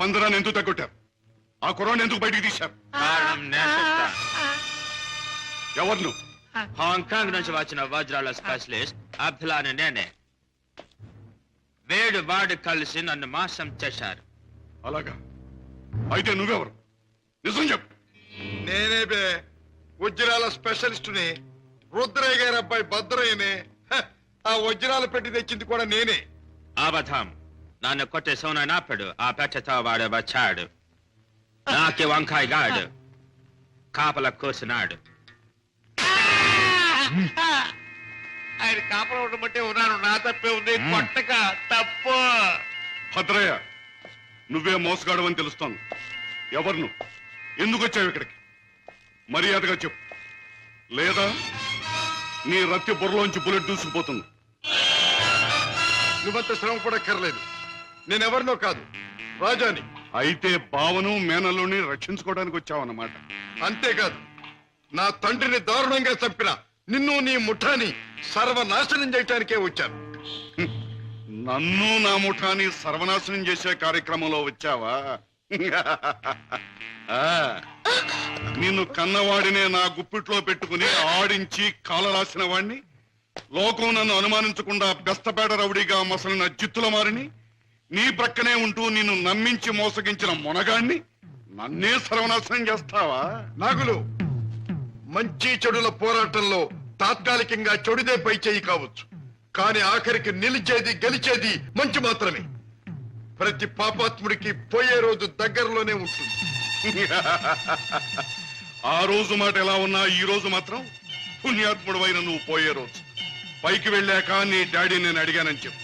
పందరాన్ని ఎందుకు తగ్గొట్టారు? ఆ కుర్రాన్ని ఎందుకు బయటికి తీశారు? కారణం నేను చెప్తా. ఎవరు నువ్వు? హాంకాంగ్ నుంచి వచ్చిన వజ్రాల స్పెషలిస్ట్ అబ్దుల్లాని నేనే. వేడు వాడు కలిసి నన్ను మోసం చేశారు. అలాగా? అయితే నువ్వెవరు? నిజం చెప్పు. నేనే బే, వజ్రాల స్పెషలిస్టుని. రుద్రయ్య గారి అబ్బాయి భద్రయ్యనే. ఆ వజ్రాలు పెట్టి తెచ్చింది కూడా నేనే. అబద్ధం. నన్ను కొట్టే సోనానాపుడు ఆ పెట్టతో వాడు వచ్చాడు. నాకి వంకాయ గాడు కాపల కూర్చున్నాడు. ఆయన కాపలా ఉండమంటే ఉన్నాను. నా తప్పే ఉంది. కొట్టక తప్పు. భద్రయ్య, నువ్వే మోసగాడవని తెలుస్తోంది. ఎవరు నువ్వు? ఎందుకు వచ్చావు ఇక్కడికి? మర్యాదగా చెప్పు, లేదా నీ రత్తి బుర్రలోంచి బుల్లెట్ దూసుకుపోతుంది. నువ్వంత శ్రమ పడక్కర్లేదు. నేనెవరినో కాదు, రాజాని. అయితే బావను మేనల్లుని రక్షించుకోవడానికి వచ్చావన్నమాట. అంతేకాదు, నా తండ్రిని దారుణంగా చంపిన నిన్ను నీ ముఠాని సర్వనాశనం చేయటానికే వచ్చాను. నన్ను నా ముఠాని సర్వనాశనం చేసే కార్యక్రమంలో వచ్చావా? ఆ, నిన్ను కన్నవాడినే నా గుప్పిట్లో పెట్టుకుని ఆడించి కాలరాసిన వాడిని, లోకం నన్ను అనుమానించకుండా బెస్తపేట రౌడీగా మసలిన జిత్తుల మారిని, నీ ప్రక్కనే ఉంటూ నిన్ను నమ్మించి మోసగించిన మొనగాణ్ణి నన్నే సర్వనాశనం చేస్తావా? నాగులు, మంచి చెడుల పోరాటంలో తాత్కాలికంగా చెడుదే పై చేయి కావచ్చు, కానీ ఆఖరికి నిలిచేది గెలిచేది మంచి మాత్రమే. ప్రతి పాపాత్ముడికి పోయే రోజు దగ్గరలోనే ఉంటుంది. ఆ రోజు మాట ఎలా ఉన్నా ఈ రోజు మాత్రం పుణ్యాత్ముడు అయిన నువ్వు పోయే రోజు. పైకి వెళ్ళాక నీ డాడీ నేను అడిగానని చెప్పు.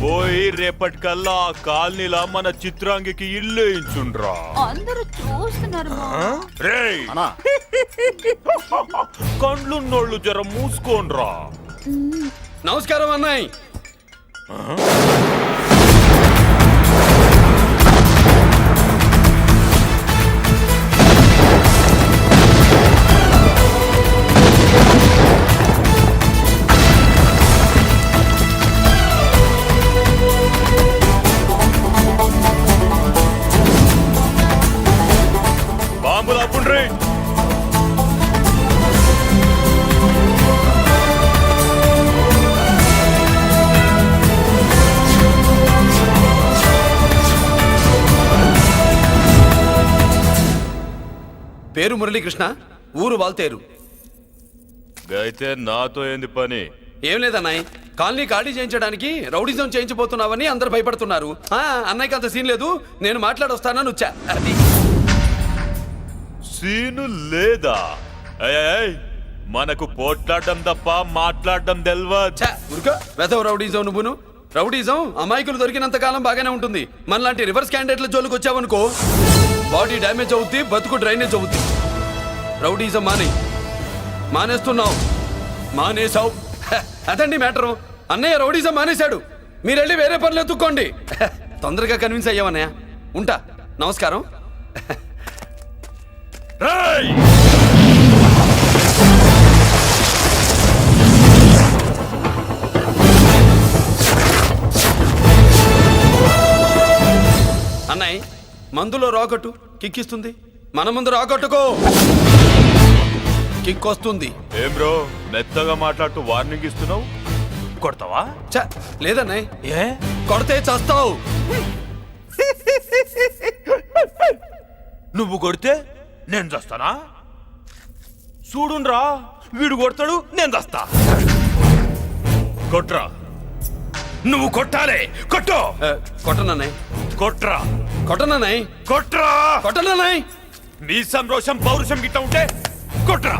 పోయి రేపటికల్లా ఆ కాలనీలా మన చిత్రాంగికి ఇల్లు వేయించుండ్రా. అందరూ చూస్తున్నారు రేయ్ కండ్లున్నోళ్ళు జర మూసుకోండ్రా. నమస్కారం అన్నాయ్. బాంబులు ఆపుండ్రీ. పేరు మురళీకృష్ణ, ఊరు వాల్తేరు. అయితే నాతో ఏంది పని? ఏం లేదన్నాయ్, కాలనీ ఖాళీ చేయించడానికి రౌడిజం చేయించబోతున్నావని అందరు భయపడుతున్నారు. అన్నయ్యకి అంత సీన్ లేదు, నేను మాట్లాడొస్తానని వచ్చా. అది సీను లేదా? ఏయ్, మనకు పోట్లాడడం తప్ప మాట్లాడడం తెల్వా. ఉరుక వెధవ రౌడీజం. నువ్వును రౌడీజం అమాయకులు దొరికినంత కాలం బాగానే ఉంటుంది. మనలాంటి రివర్స్ క్యాండిడేట్ల జోలికి వచ్చావనుకో బాడీ డ్యామేజ్ అవుద్ది, బతుకు డ్రైనేజ్ అవుద్ది. రౌడీజం మానేస్తున్నావు, మానేసావు. అదండి మ్యాటరు. అన్నయ్య రౌడీజం మానేశాడు, మీరెళ్ళి వేరే పనులు ఎత్తుక్కోండి. తొందరగా కన్విన్స్ అయ్యావన్నయ్య. ఉంటా, నమస్కారం. రేయ్! అన్నయ్య మందులో రాకట్టు కిక్కిస్తుంది, మన ముందు రాకట్టుకో కిక్ వస్తుంది. ఏం బ్రో మెత్తగా మాట్లాడుతూ వార్నింగ్ ఇస్తున్నావు? కొడతావా? లేదన్నయ్య, ఏ కొడితే చస్తావు. నువ్వు కొడితే నేను చస్తానా? చూడుండ్రా, వీడు కొడతాడు, నేను చస్తా. కొట్రా, నువ్వు కొట్టాలే. కొట్టు. కొట్టనన్నయ్య, కొట్రా, కొట్టనన్నయ్య, కొట్రా, కొట్టనన్నయ్య. నీ సంతోషం పౌరుషం గిట్ట ఉంటే కొట్రా.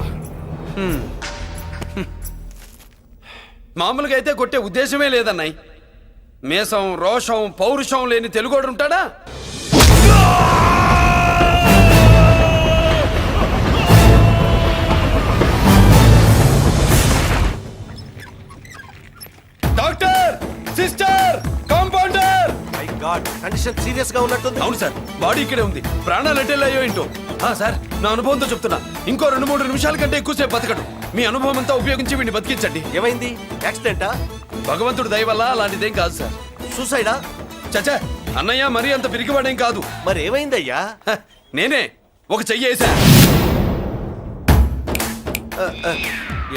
మామూలుగా అయితే కొట్టే ఉద్దేశమే లేదన్నయ్య. మేషం రోషం పౌరుషం లేని తెలుగోడు ఉంటాడా? Doctor, sister, compounder. Condition serious గా ఉన్నట్టుంది. అవును సార్, బాడీ ఇక్కడే ఉంది, ప్రాణాలు ఎట్టెళ్ళాయో ఏంటో. సార్, నా అనుభవంతో చెప్తున్నా, ఇంకో 2-3 నిమిషాల కంటే ఎక్కువసేపు బతకడు. మీ అనుభవం అంతా ఉపయోగించి వీడిని బతికించండి. ఏమైంది? యాక్సిడెంటా? భగవంతుడు దయ వల్ల అలాంటిదేం కాదు సార్. సూసైడా? చచ్చా, అన్నయ్య మరీ అంత పిరికివాడేం కాదు. మరి ఏమైందయ్యా? నేనే ఒక చెయ్యేసా.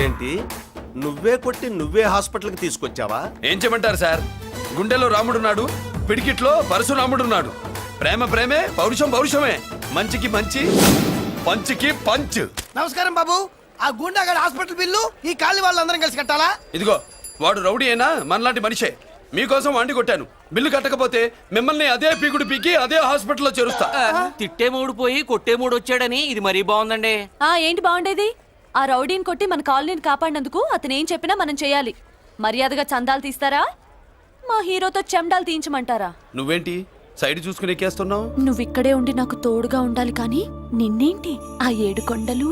ఏంటి, నువ్వే కొట్టి నువ్వే హాస్పిటల్కి తీసుకొచ్చావా? ఏం చేయమంటారు సార్, గుండెలో రాముడున్నాడు, పిడికిట్లో పరశురాముడున్నాడు. ప్రేమ ప్రేమే, పౌరుషం పౌరుషమే. మంచికి మంచి, పంచికి పంచ్. నమస్కారం బాబు. ఆ గుండాగడ్ హాస్పిటల్ బిల్లు ఈ కాలి వాళ్ళందరం కలిసి కట్టాలా? ఇదిగో, వాడు రౌడీ అయినా మనలాంటి మనిషే. మీకోసం వండి కొట్టాను. బిల్లు కట్టకపోతే మిమ్మల్ని అదే పీకుడు పీకి అదే హాస్పిటల్లో చేరుస్తా. తిట్టే మూడు పోయి కొట్టే మూడు వచ్చాడని ఇది మరీ బాగుందండి. ఏంటి బాగుండేది? ఆ రౌడీని కొట్టి మన కాలనీని కాపాడినందుకు అతను ఏం చెప్పినా మనం చేయాలి. మర్యాదగా చందాలు తీస్తారా, మా హీరోతో చెండాలు తీయించమంటారా? నువ్వేంటి సైడ్ చూసుకుని ఎక్కేస్తున్నావు? నువ్వు ఇక్కడే ఉండి నాకు తోడుగా ఉండాలి, కానీ నిన్నేంటి ఆ 7 కొండలు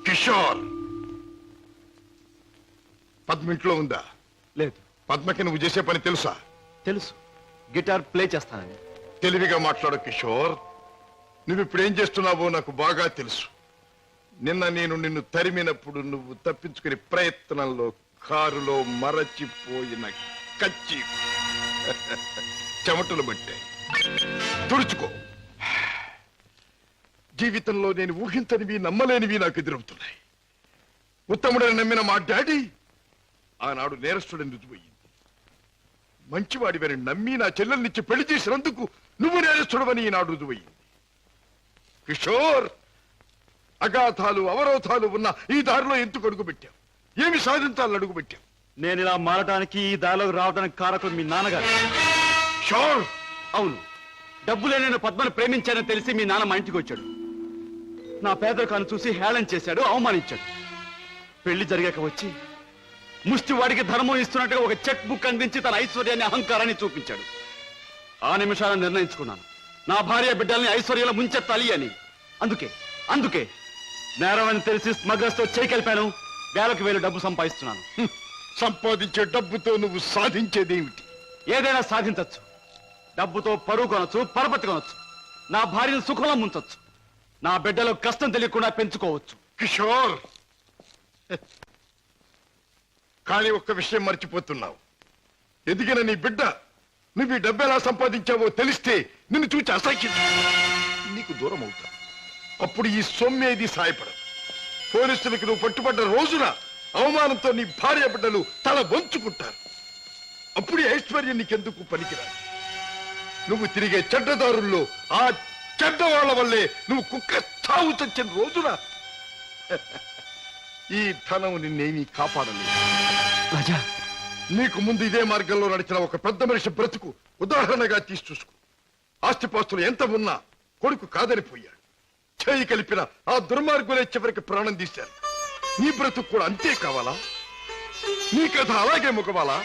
కిషోర్, పద్మ ఇంట్లో ఉందా? లేదు. పద్మకి నువ్వు చేసే పని తెలుసా? తెలుసు, గిటార్ ప్లే చేస్తానని. తెలివిగా మాట్లాడు కిషోర్. నువ్వు ఇప్పుడు ఏం చేస్తున్నావో నాకు బాగా తెలుసు. నిన్న నేను నిన్ను తరిమినప్పుడు నువ్వు తప్పించుకునే ప్రయత్నంలో కారులో మరచిపోయిన కచ్చి చెమటలు పట్టాయి. తుడుచుకో. జీవితంలో నేను ఊహించనివి నమ్మలేనివి నాకు ఎదురవుతున్నాయి. ఉత్తముడని నమ్మిన మా డాడీ ఆనాడు నేరస్తుడని రుజువయ్యింది. మంచివాడివని నమ్మి నా చెల్లెల్నిచ్చి పెళ్లి చేసినందుకు నువ్వు నేరస్తుడవని ఈనాడు రుజువయ్యింది. కిషోర్, అగాధాలు అవరోధాలు ఉన్న ఈ దారిలో ఎందుకు అడుగు పెట్టావు? ఏమి సాధించాలని అడుగు పెట్టావు? నేను ఇలా మారడానికి, ఈ దారిలోకి రావడానికి కారకులు మీ నాన్నగారు. షోర్. అవును, డబ్బులే నేను పద్మను ప్రేమించానని తెలిసి మీ నాన్న మా ఇంటికి వచ్చాడు. నా పేదరికాన్ని చూసి హేళన చేశాడు, అవమానించాడు. పెళ్లి జరిగాక వచ్చి ముష్టి వాడికి ధర్మం ఇస్తున్నట్టుగా ఒక చెక్ బుక్ అందించి తన ఐశ్వర్యాన్ని అహంకారాన్ని చూపించాడు. ఆ నిమిషాన నిర్ణయించుకున్నాను, నా భార్య బిడ్డల్ని ఐశ్వర్యంలో ముంచెత్తాలి అని. అందుకే నేరం అని తెలిసి స్మగ్లర్స్ తో చేయి కలిపాను. వేలకు వేలు డబ్బు సంపాదిస్తున్నాను. సంపాదించే డబ్బుతో నువ్వు సాధించేదేమిటి? ఏదైనా సాధించచ్చు. డబ్బుతో పరువు కొనొచ్చు, పరపతి కొనొచ్చు, నా భార్యను సుఖంలో ముంచొచ్చు, నా బిడ్డలో కష్టం తెలియకుండా పెంచుకోవచ్చు. కిషోర్, కానీ ఒక్క విషయం మర్చిపోతున్నావు. ఎదిగిన నీ బిడ్డ నువ్వు ఈ డబ్బు ఎలా సంపాదించావో తెలిస్తే నిన్ను చూచి అసహ్యం నీకు దూరం అవుతా. అప్పుడు ఈ సొమ్మేది సాయపడదు. పోలీసులకు నువ్వు పట్టుబడ్డ రోజున అవమానంతో నీ భార్య బిడ్డలు తల వంచుకుంటారు. అప్పుడు ఈ ఐశ్వర్యం నీకెందుకు పనికిరాదు. నువ్వు తిరిగే చెడ్డదారుల్లో ఆ చెడ్డవాళ్ల వల్లే నువ్వు కుక్క చావు చచ్చిన రోజున ఈ ధనం నిన్నేమీ కాపాడలేదు. రాజా, నీకు ముందు ఇదే మార్గంలో నడిచిన ఒక పెద్ద మనిషి బ్రతుకు ఉదాహరణగా తీసి చూసుకో. ఆస్తిపాస్తులు ఎంత ఉన్నా కొడుకు కాదని పోయాడు. చేయి కలిపిన ఆ దుర్మార్గులే చివరికి ప్రాణం తీశారు. నీ బ్రతుకు కూడా అంతే కావాలా? నీ కథ అలాగే ముగవాలా?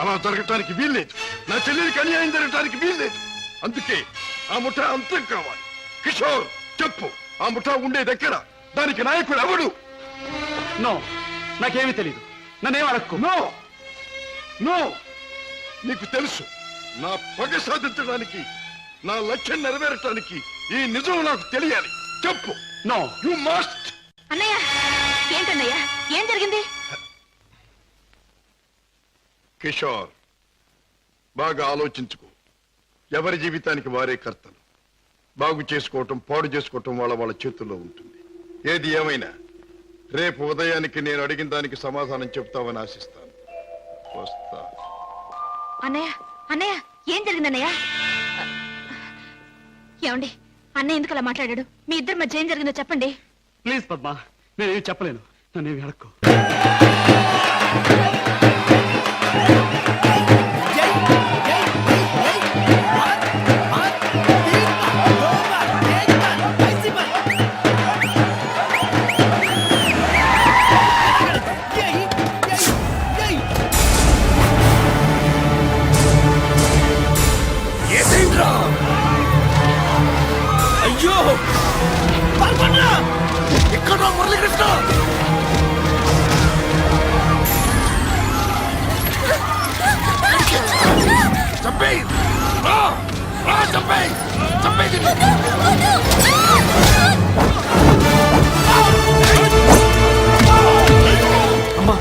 అలా జరగటానికి వీల్లేదు. నా చెల్లెలికి అన్యాయం జరగటానికి వీల్లేదు. అందుకే ఆ ముఠా అంతం కావాలి. కిషోర్, చెప్పు, ఆ ముఠా ఉండే దగ్గర దానికి నాయకుడు ఎవడు? నో, నాకేమీ తెలీదు. నన్నేం అడక్కు. నో నో, నీకు తెలుసు. నా పగ సాధించడానికి, నా లక్ష్యం నెరవేరటానికి ఈ నిజం నాకు తెలియాలి. చెప్పు. No, you must. అన్నయ్య, ఏంటన్నయ్య, ఏం జరిగింది? కిషోర్, బాగా ఆలోచించుకో. ఎవరి జీవితానికి వారే కర్తలు. బాగు చేసుకోవటం, పాడు చేసుకోవటం వాళ్ళ చేతుల్లో ఉంటుంది. ఏది ఏమైనా రేపు ఉదయానికి నేను అడిగిన దానికి సమాధానం చెప్తావని ఆశిస్తాను. వస్తా. అన్నయ్య, ఏం జరిగిందన్నయ్య? ఏమండి, అన్నయ్య ఎందుకు అలా మాట్లాడాడు? మీ ఇద్దరి మధ్య ఏం జరిగిందో చెప్పండి. ప్లీజ్ పద్మ, నేనేం చెప్పలేను. నన్నేమి అడక్కు. అయ్యో ఎక్కడ మురళీకృష్ణ? చంపేయ్, చంపేయ్, చంపేయ్. అమ్మా,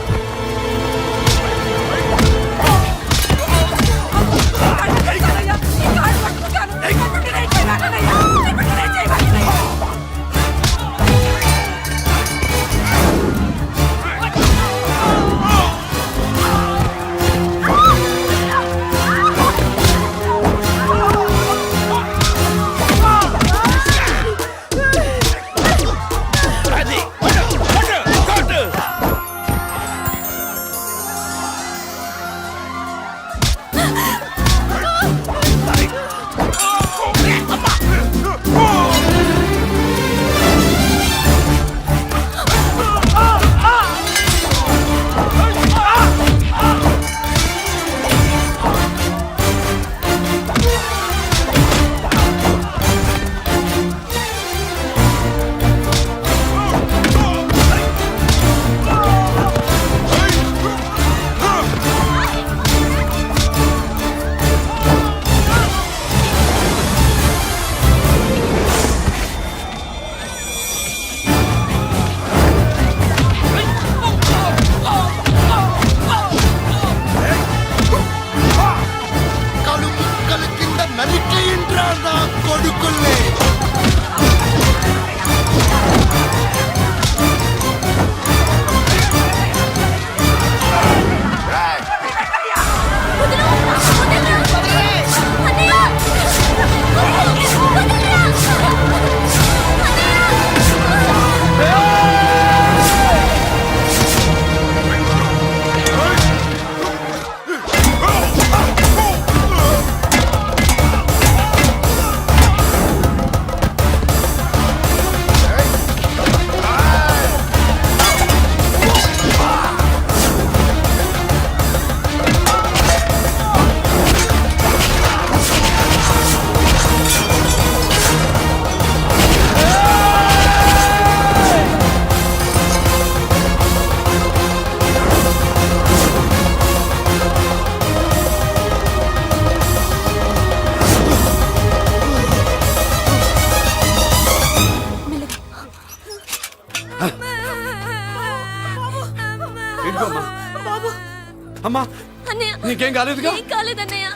అమ్మా అన్నయ్య నీకేం కాలేదుగా? ఏం కాలేదన్నయ్య.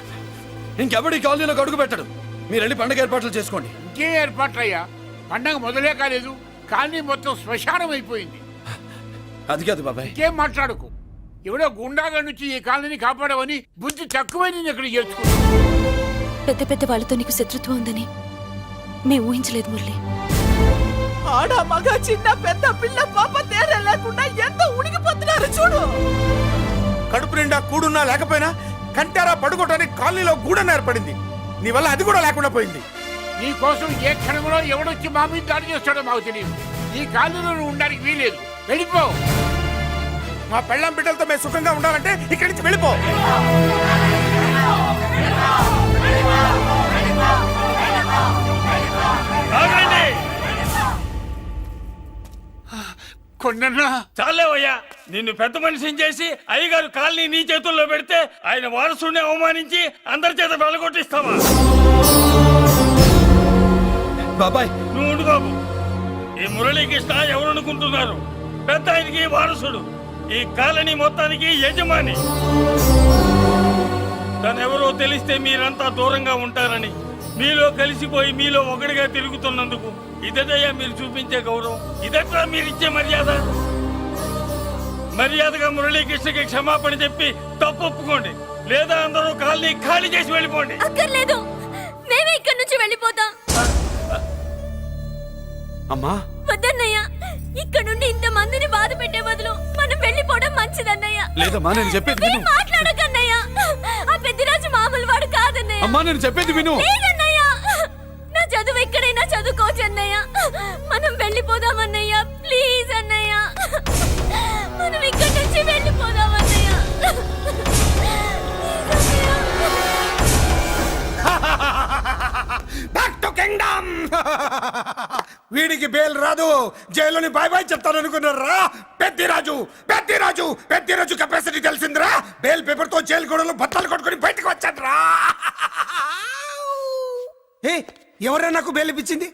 ఇంకెవడి కాలనీలో అడుగు పెట్టడు. మీరు వెళ్ళి పండుగ ఏర్పాట్లు చేసుకోండి. ఇంకే ఏర్పాట్లయ్యా? పండగ మొదలే కాలేదు, కానీ మొత్తం శ్మశానం అయిపోయింది. అది కాదు బాబాయ్. ఇంకేం మాట్లాడుకు. ఎవడో గుండాగా నుంచి ఈ కాలనీని కాపాడవని బుద్ధి తక్కువై నేను ఇక్కడ చేర్చుకున్నాను. పెద్ద పెద్ద వాళ్ళతో నీకు శత్రుత్వం ఉందని మేము ఊహించలేదు మురళి. ఆడ మగ చిన్న పెద్ద పిల్ల పాప తేడా లేకుండా ఎంత ఉడికిపోతున్నారు చూడు. కడుపు నిండా కూడున్నా లేకపోయినా కంటారా పడుకోవటానికి కాలనీలో గూడన ఏర్పడింది. నీ వల్ల అది కూడా లేకుండా పోయింది. నీ కోసం ఏ క్షణంలో ఎవడొచ్చి మా మీద దాడి చేస్తాడో మాకు తెలియదు. ఈ కాలనీలో నువ్వు ఉండడానికి వీలేదు. వెళ్ళిపో. మా పెళ్ళం బిడ్డలతో మేము సుఖంగా ఉండాలంటే ఇక్కడి నుంచి వెళ్ళిపో. కొండన్నా చాలేవయ్యా, నిన్ను పెద్ద మనిషిని చేసి అయ్యగారు కాలనీ నీ చేతుల్లో పెడితే ఆయన వారసుని అవమానించి అందరి చేత వెళ్ళగొట్టిస్తావా? బాబాయ్ నువ్వు ఉండు బాబు. ఈ మురళీకృష్ణ ఎవరు అనుకుంటున్నారు? పెద్ద ఆయనకి వారసుడు, ఈ కాలనీ మొత్తానికి యజమాని. తనెవరో తెలిస్తే మీరంతా దూరంగా ఉంటారని మీలో కలిసిపోయి మీలో ఒకటిగా తిరుగుతున్నందుకు ఇదటయ్యా మీరు చూపించే గౌరవం, ఇదట్లా మీరిచ్చే మర్యాద. మర్యాదగా మురళీకృష్ణకి క్షమాపణ చెప్పి తప్పు ఒప్పుకోండి, లేదా అందరూ కాలనీ ఖాళీ చేసి వెళ్ళిపోండి. అక్కర్లేదు, మేమే ఇక్కడి నుంచి వెళ్ళిపోతాం. అమ్మా వద్దన్నయ్య, ఇక్కడ నుండి ఇంత మందిని బాధ పెట్టే బదులు మనం వెళ్ళిపోవడం మంచిదన్నయ్య. లేదమ్మా, నేను చెప్పేది విను. మాట్లాడకన్నయ్య, ఆ పెద్దిరాజు మామూలు వాడు కాదన్నయ్య. అమ్మా నేను చెప్పేది విను. లేదన్నయ్య, నా చదువు ఎక్కడైనా చదువుకోవచ్చు అన్నయ్య. మనం వెళ్ళిపోదామన్నయ్య, ప్లీజ్ అన్నయ్య. మనం ఇక్కడి నుంచి వెళ్ళిపోదామన్నయ్య. Back to kingdom. వీడికి బెయిల్ రాదు, జైల్లోని బాయ్ బాయ్ చెప్తాను అనుకున్నారా? పెద్దిరాజు పెద్దిరాజు పెద్దిరాజు కెపాసిటీ తెలిసిందిరా. బెయిల్ పేపర్ తో జైలు గోడలు బత్తలు కొట్టుకుని బయటకు వచ్చాడ్రా. ఎవరా నాకు బెయిల్ ఇప్పించింది?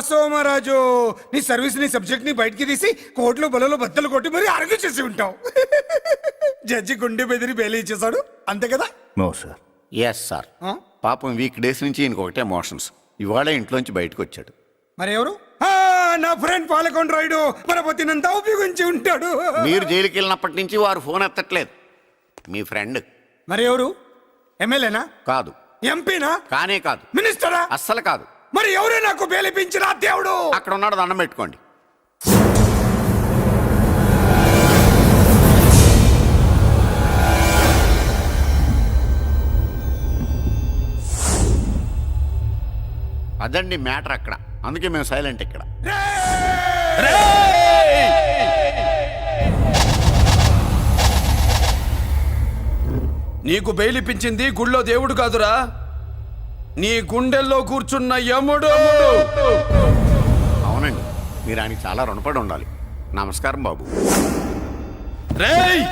సోమరాజు, నీ సర్వీస్ నీ సబ్జెక్ట్ ని బయటికి తీసి కోర్టులో బలలో బద్దలు కొట్టి మరి అరుగు చేసి ఉంటావు. జడ్జి గుండె బెదిరి బెయిల్ ఇచ్చేసాడు, అంతే కదా? No sir. Yes sir. పాపం వీక్ డేస్ నుంచి ఈయనకి ఒకటే ఎమోషన్స్. ఇవాళ ఇంట్లోంచి బయటకు వచ్చాడు. మరి ఎవరు? నా ఫ్రెండ్ పాలకొండ రాయుడు మరపతినంతా ఉపయోగించి ఉంటాడు. మీరు జైలుకి వెళ్ళినప్పటి నుంచి వారు ఫోన్ ఎత్తట్లేదు. మీ ఫ్రెండ్. మరి ఎవరు? ఎమ్మెల్యేనా? కాదు. ఎంపీనా? కానే కాదు. మినిస్టరా? అస్సలు కాదు. మరి ఎవరే నాకు బేలిపించిన దేవుడు? అక్కడ ఉన్నాడు, దండం పెట్టుకోండి. అదండి మ్యాటర్ అక్కడ. అందుకే మేము సైలెంట్ ఇక్కడ. నీకు బెయిలిపించింది గుళ్ళో దేవుడు కాదురా, నీ గుండెల్లో కూర్చున్న యముడు. అవునండి, మీరు ఆయనకి చాలా రుణపడి ఉండాలి. నమస్కారం బాబు. రేయ్,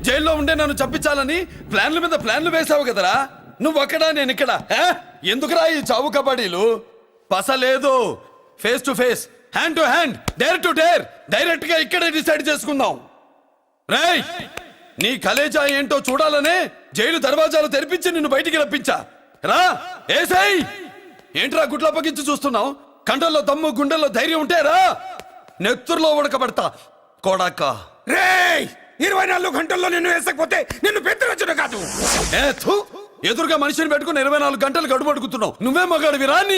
జైల్లో ఉండే నన్ను చంపించాలని ప్లాన్ల మీద ప్లాన్లు వేసావు కదరా. నువ్వు అక్కడ నేను ఇక్కడ. ఎందుకురా ఈ చావు కబడ్డీలు? పసలేదు. Face to face, hand to hand, dare to dare, direct గా ఇక్కడే డిసైడ్ చేసుకుందాం. రేయ్, నీ కలేజా ఏంటో చూడాలనే జైలు దర్వాజాలు తెరిపించి నిన్ను బయటికి రప్పించా. రా ఏసై. ఏంట్రా గుడ్ల పగించి చూస్తున్నావు? కండల్లో దమ్ము గుండెల్లో ధైర్యం ఉంటే రా, నెత్తురులో ఉడకబడతా కొడాక. రేయ్, 24 గంటల్లో నిన్ను వేసకపోతే నిన్ను పెద్దరొచ్చును కాదు. ఎదురుగా మనిషిని పెట్టుకుని 24 గంటలు గడుపు అడుగుతున్నావు. నువ్వే మగాడివిరా నీ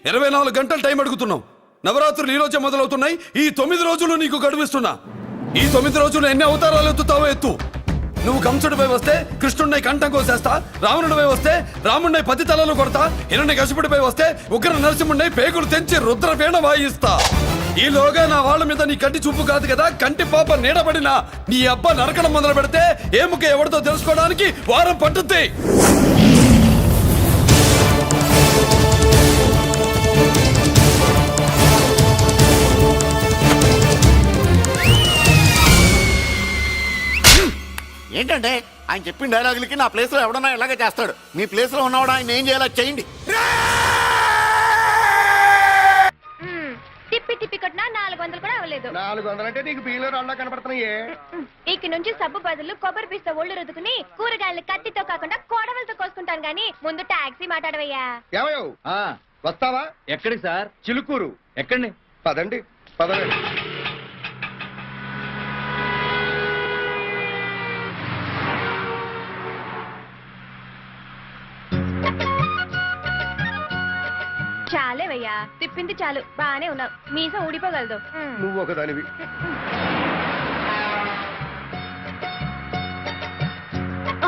24 గంటలు టైం అడుగుతున్నావు. నవరాత్రులు ఈ రోజే మొదలవుతున్నాయి. ఈ 9 రోజులు నీకు గడువిస్తున్నా. ఈ 9 రోజులు ఎన్ని అవతారాలు ఎత్తుతావో ఎత్తు. నువ్వు కంసుడిపై వస్తే కృష్ణుడిని కంఠం కోసేస్తా, రావణుడిపై వస్తే రాముడిని 10 తలలు కొడతా, హిరణ్యకశిపుడిపై వస్తే ఉగ్ర నరసింహుడిని పేగులు తెంచి రుద్రపీణ వాయిస్తా. ఈలోగా నా వాళ్ళ మీద నీ కంటి చూపు కాదు కదా, కంటి పాప నీడబడిన నీ అబ్బ నరకడం మొదలు పెడితే ఏముక ఎవరితో తెలుసుకోవడానికి వారం పట్టుద్ది. ఏంటంటే ఆయన చెప్పిన డైలాగులకి నా ప్లేస్ లో ఎవడన్నా ఇలాగే చేస్తాడు. మీ ప్లేస్ లో ఉన్నవాడు ఆయన ఏం చేయాలో చేయండి. తిప్పి తిప్పి కొట్టినా ఇంకా 400 కూడా అవ్వలేదు. 400 అంటే నీకు బియ్యంలో రాళ్ళ కనపడుతున్నాయే. ఇక నుంచి సబ్బు బదులు కొబ్బరి పీస్తో ఒళ్ళు రుద్దుకుని కూరగాయలు కత్తితో కాకుండా కోడవలతో కోసుకుంటాను గానీ ముందు టాక్సీ మాట్లాడవయ్యా. ఏమయ్యో వస్తావా? ఎక్కడికి సార్? చిలుకూరు. ఎక్కడిని? పదండి పదండి. చాలేవయ్యా, తిప్పింది చాలు, బానే ఉన్నావు. మీసం ఊడిపోగలదు. నువ్వు ఒకదానివి.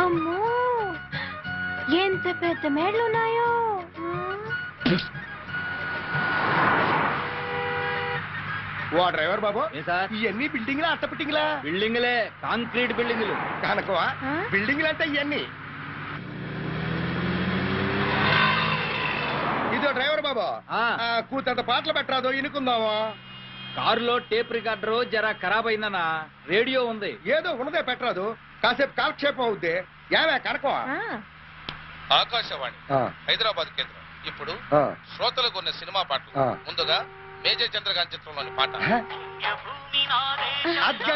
అమ్మో, ఎంత పెద్ద మేడలున్నాయో. ఓ డ్రైవర్ బాబు, సార్? ఇవన్నీ బిల్డింగ్లా అట్ట బిల్డింగ్లా? బిల్డింగ్లే, కాంక్రీట్ బిల్డింగ్లు. కనుకవా బిల్డింగ్లు అంటే ఇవన్నీ. ఇదో డ్రైవర్ బాబు, కూతంత పాటలు పెట్టరాదో ఇనుకుందామా? కారులో టేప్ రికార్డర్ జరా ఖరాబ్ అయిందనా, రేడియో ఉంది. ఏదో ఉన్నదే పెట్టరాదు, కాసేపు కాలక్షేపం అవుద్ది. ఏమే కనకవా? ఆకాశవాణి హైదరాబాద్ కేంద్రం ఇప్పుడు శ్రోతలకు ఉన్న సినిమా పాటలు. ముందుగా మేజర్ చంద్రకాంత్ చిత్రంలోని పాట.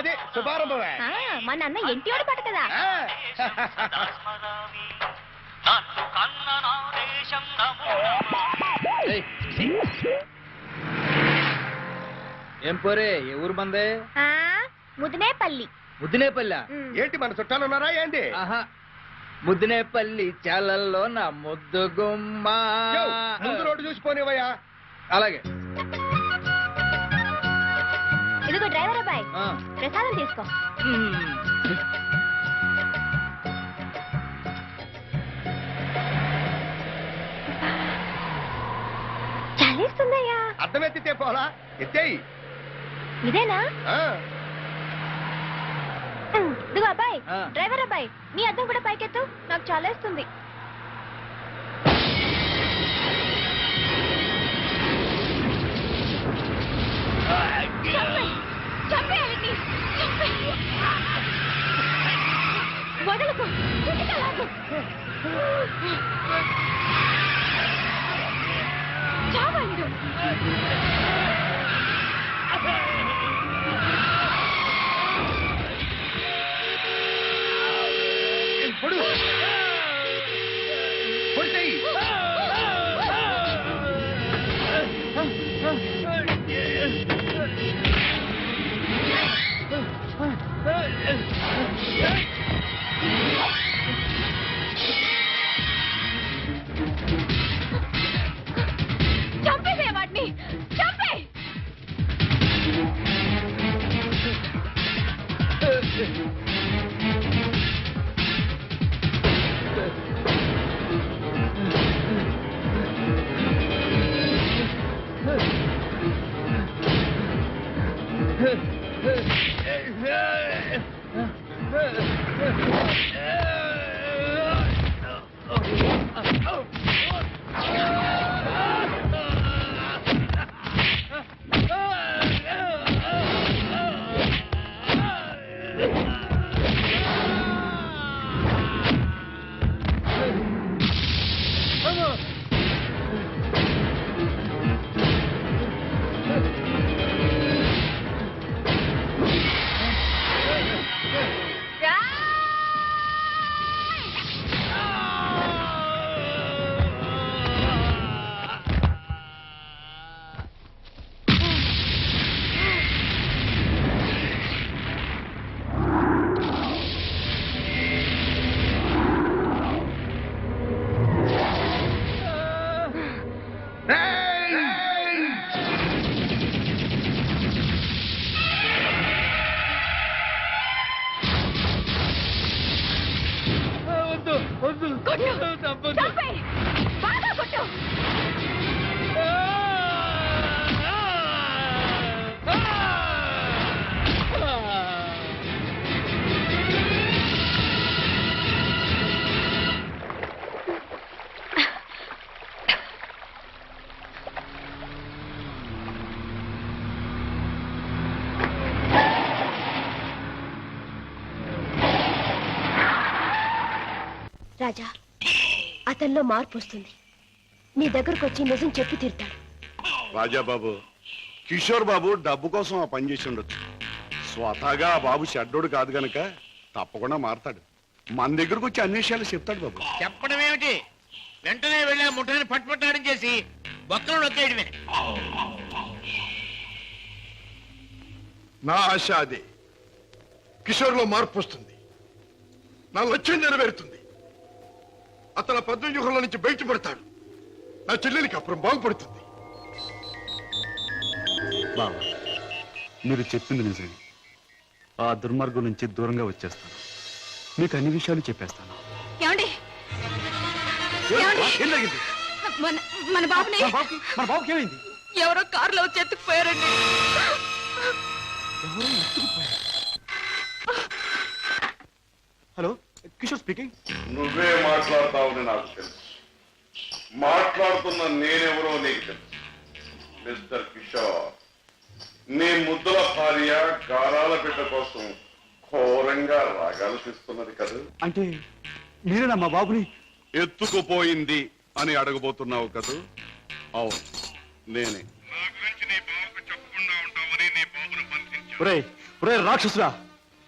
అదే శుభారంభమే. మా నాన్న ఎంటివాడు పాట కదా. ఏం పోరే, ఏ ఊరు మందే? ముదినేపల్లి. ముద్దినేపల్లి? ఏంటి మన చుట్టాలు ఉన్నారా ఏంటి? ఆహా, ముద్దినేపల్లి చాలల్లో నా ముద్దు గుమ్మ. ముందు రోడ్డు చూసిపోనివయ్యా. అలాగే. ఇదిగో డ్రైవర్ అబ్బాయి, ప్రసాదం తీసుకో. చాలేస్తుందయ్యా. అర్థం ఎత్తితే పోలా, ఎత్తేయి. ఇదేనా? ఇదిగో అబ్బాయి, డ్రైవర్ అబ్బాయి, నీ అద్దం కూడా పైకెత్తు, నాకు చాలేస్తుంది. వదలకు, చావండు. పొడిచేయి. చంపేసే వాటిని, చంపే. రాజా, అతనిలో మార్పు వస్తుంది. నీ దగ్గరకు వచ్చి నిజం చెప్పి తీరుతాడు. రాజాబాబు, కిషోర్ బాబు డబ్బు కోసం ఆ పని చేసి ఉండొచ్చు. స్వతహాగా ఆ బాబు షడ్డోడు కాదు గనక తప్పకుండా మారతాడు. మన దగ్గరకు వచ్చి అన్ని విషయాలు చెప్తాడు బాబు. చెప్పడం ఏమిటి? వెంటనే వెళ్ళి ఆ ముఠాన్ని పట్టుపట్టాడం చేసి బొక్కలు నొక్కేయడమే. నా ఆశ అదే. కిషోర్లో మార్పు వస్తుంది, నా లక్ష్యం నెరవేరుతుంది. అతను పద్మవ్యూహంలో నుంచి బయటపడతాడు. నా చెల్లెలికి అప్పుడు బాగుపడుతుంది. బాబా, మీరు చెప్పింది నిజమే. ఆ దుర్మార్గం నుంచి దూరంగా వచ్చేస్తాను. మీకు అన్ని విషయాలు చెప్పేస్తాను. ఏమండి ఏం జరిగింది? మన బాబుని మన బాబుకి ఏమైంది? ఎవరో కారులో వచ్చి ఎత్తుకుపోయారండి. Hello, Kishore speaking. నువ్వే మాట్లాడతావని నాకు తెలుసు. మాట్లాడుతున్న నేనెవరో నీకు తెలుసు. మిస్టర్ కిషోర్, నీ ముద్దుల భార్య గారాల బిడ్డ కోసం ఘోరంగా రాగాలు తీస్తున్నది కదా. అంటే మీరేనా మా బాబుని ఎత్తుకుపోయింది అని అడగబోతున్నావు కదూ? అవును, నేనే. ఒరే రాక్షసురా,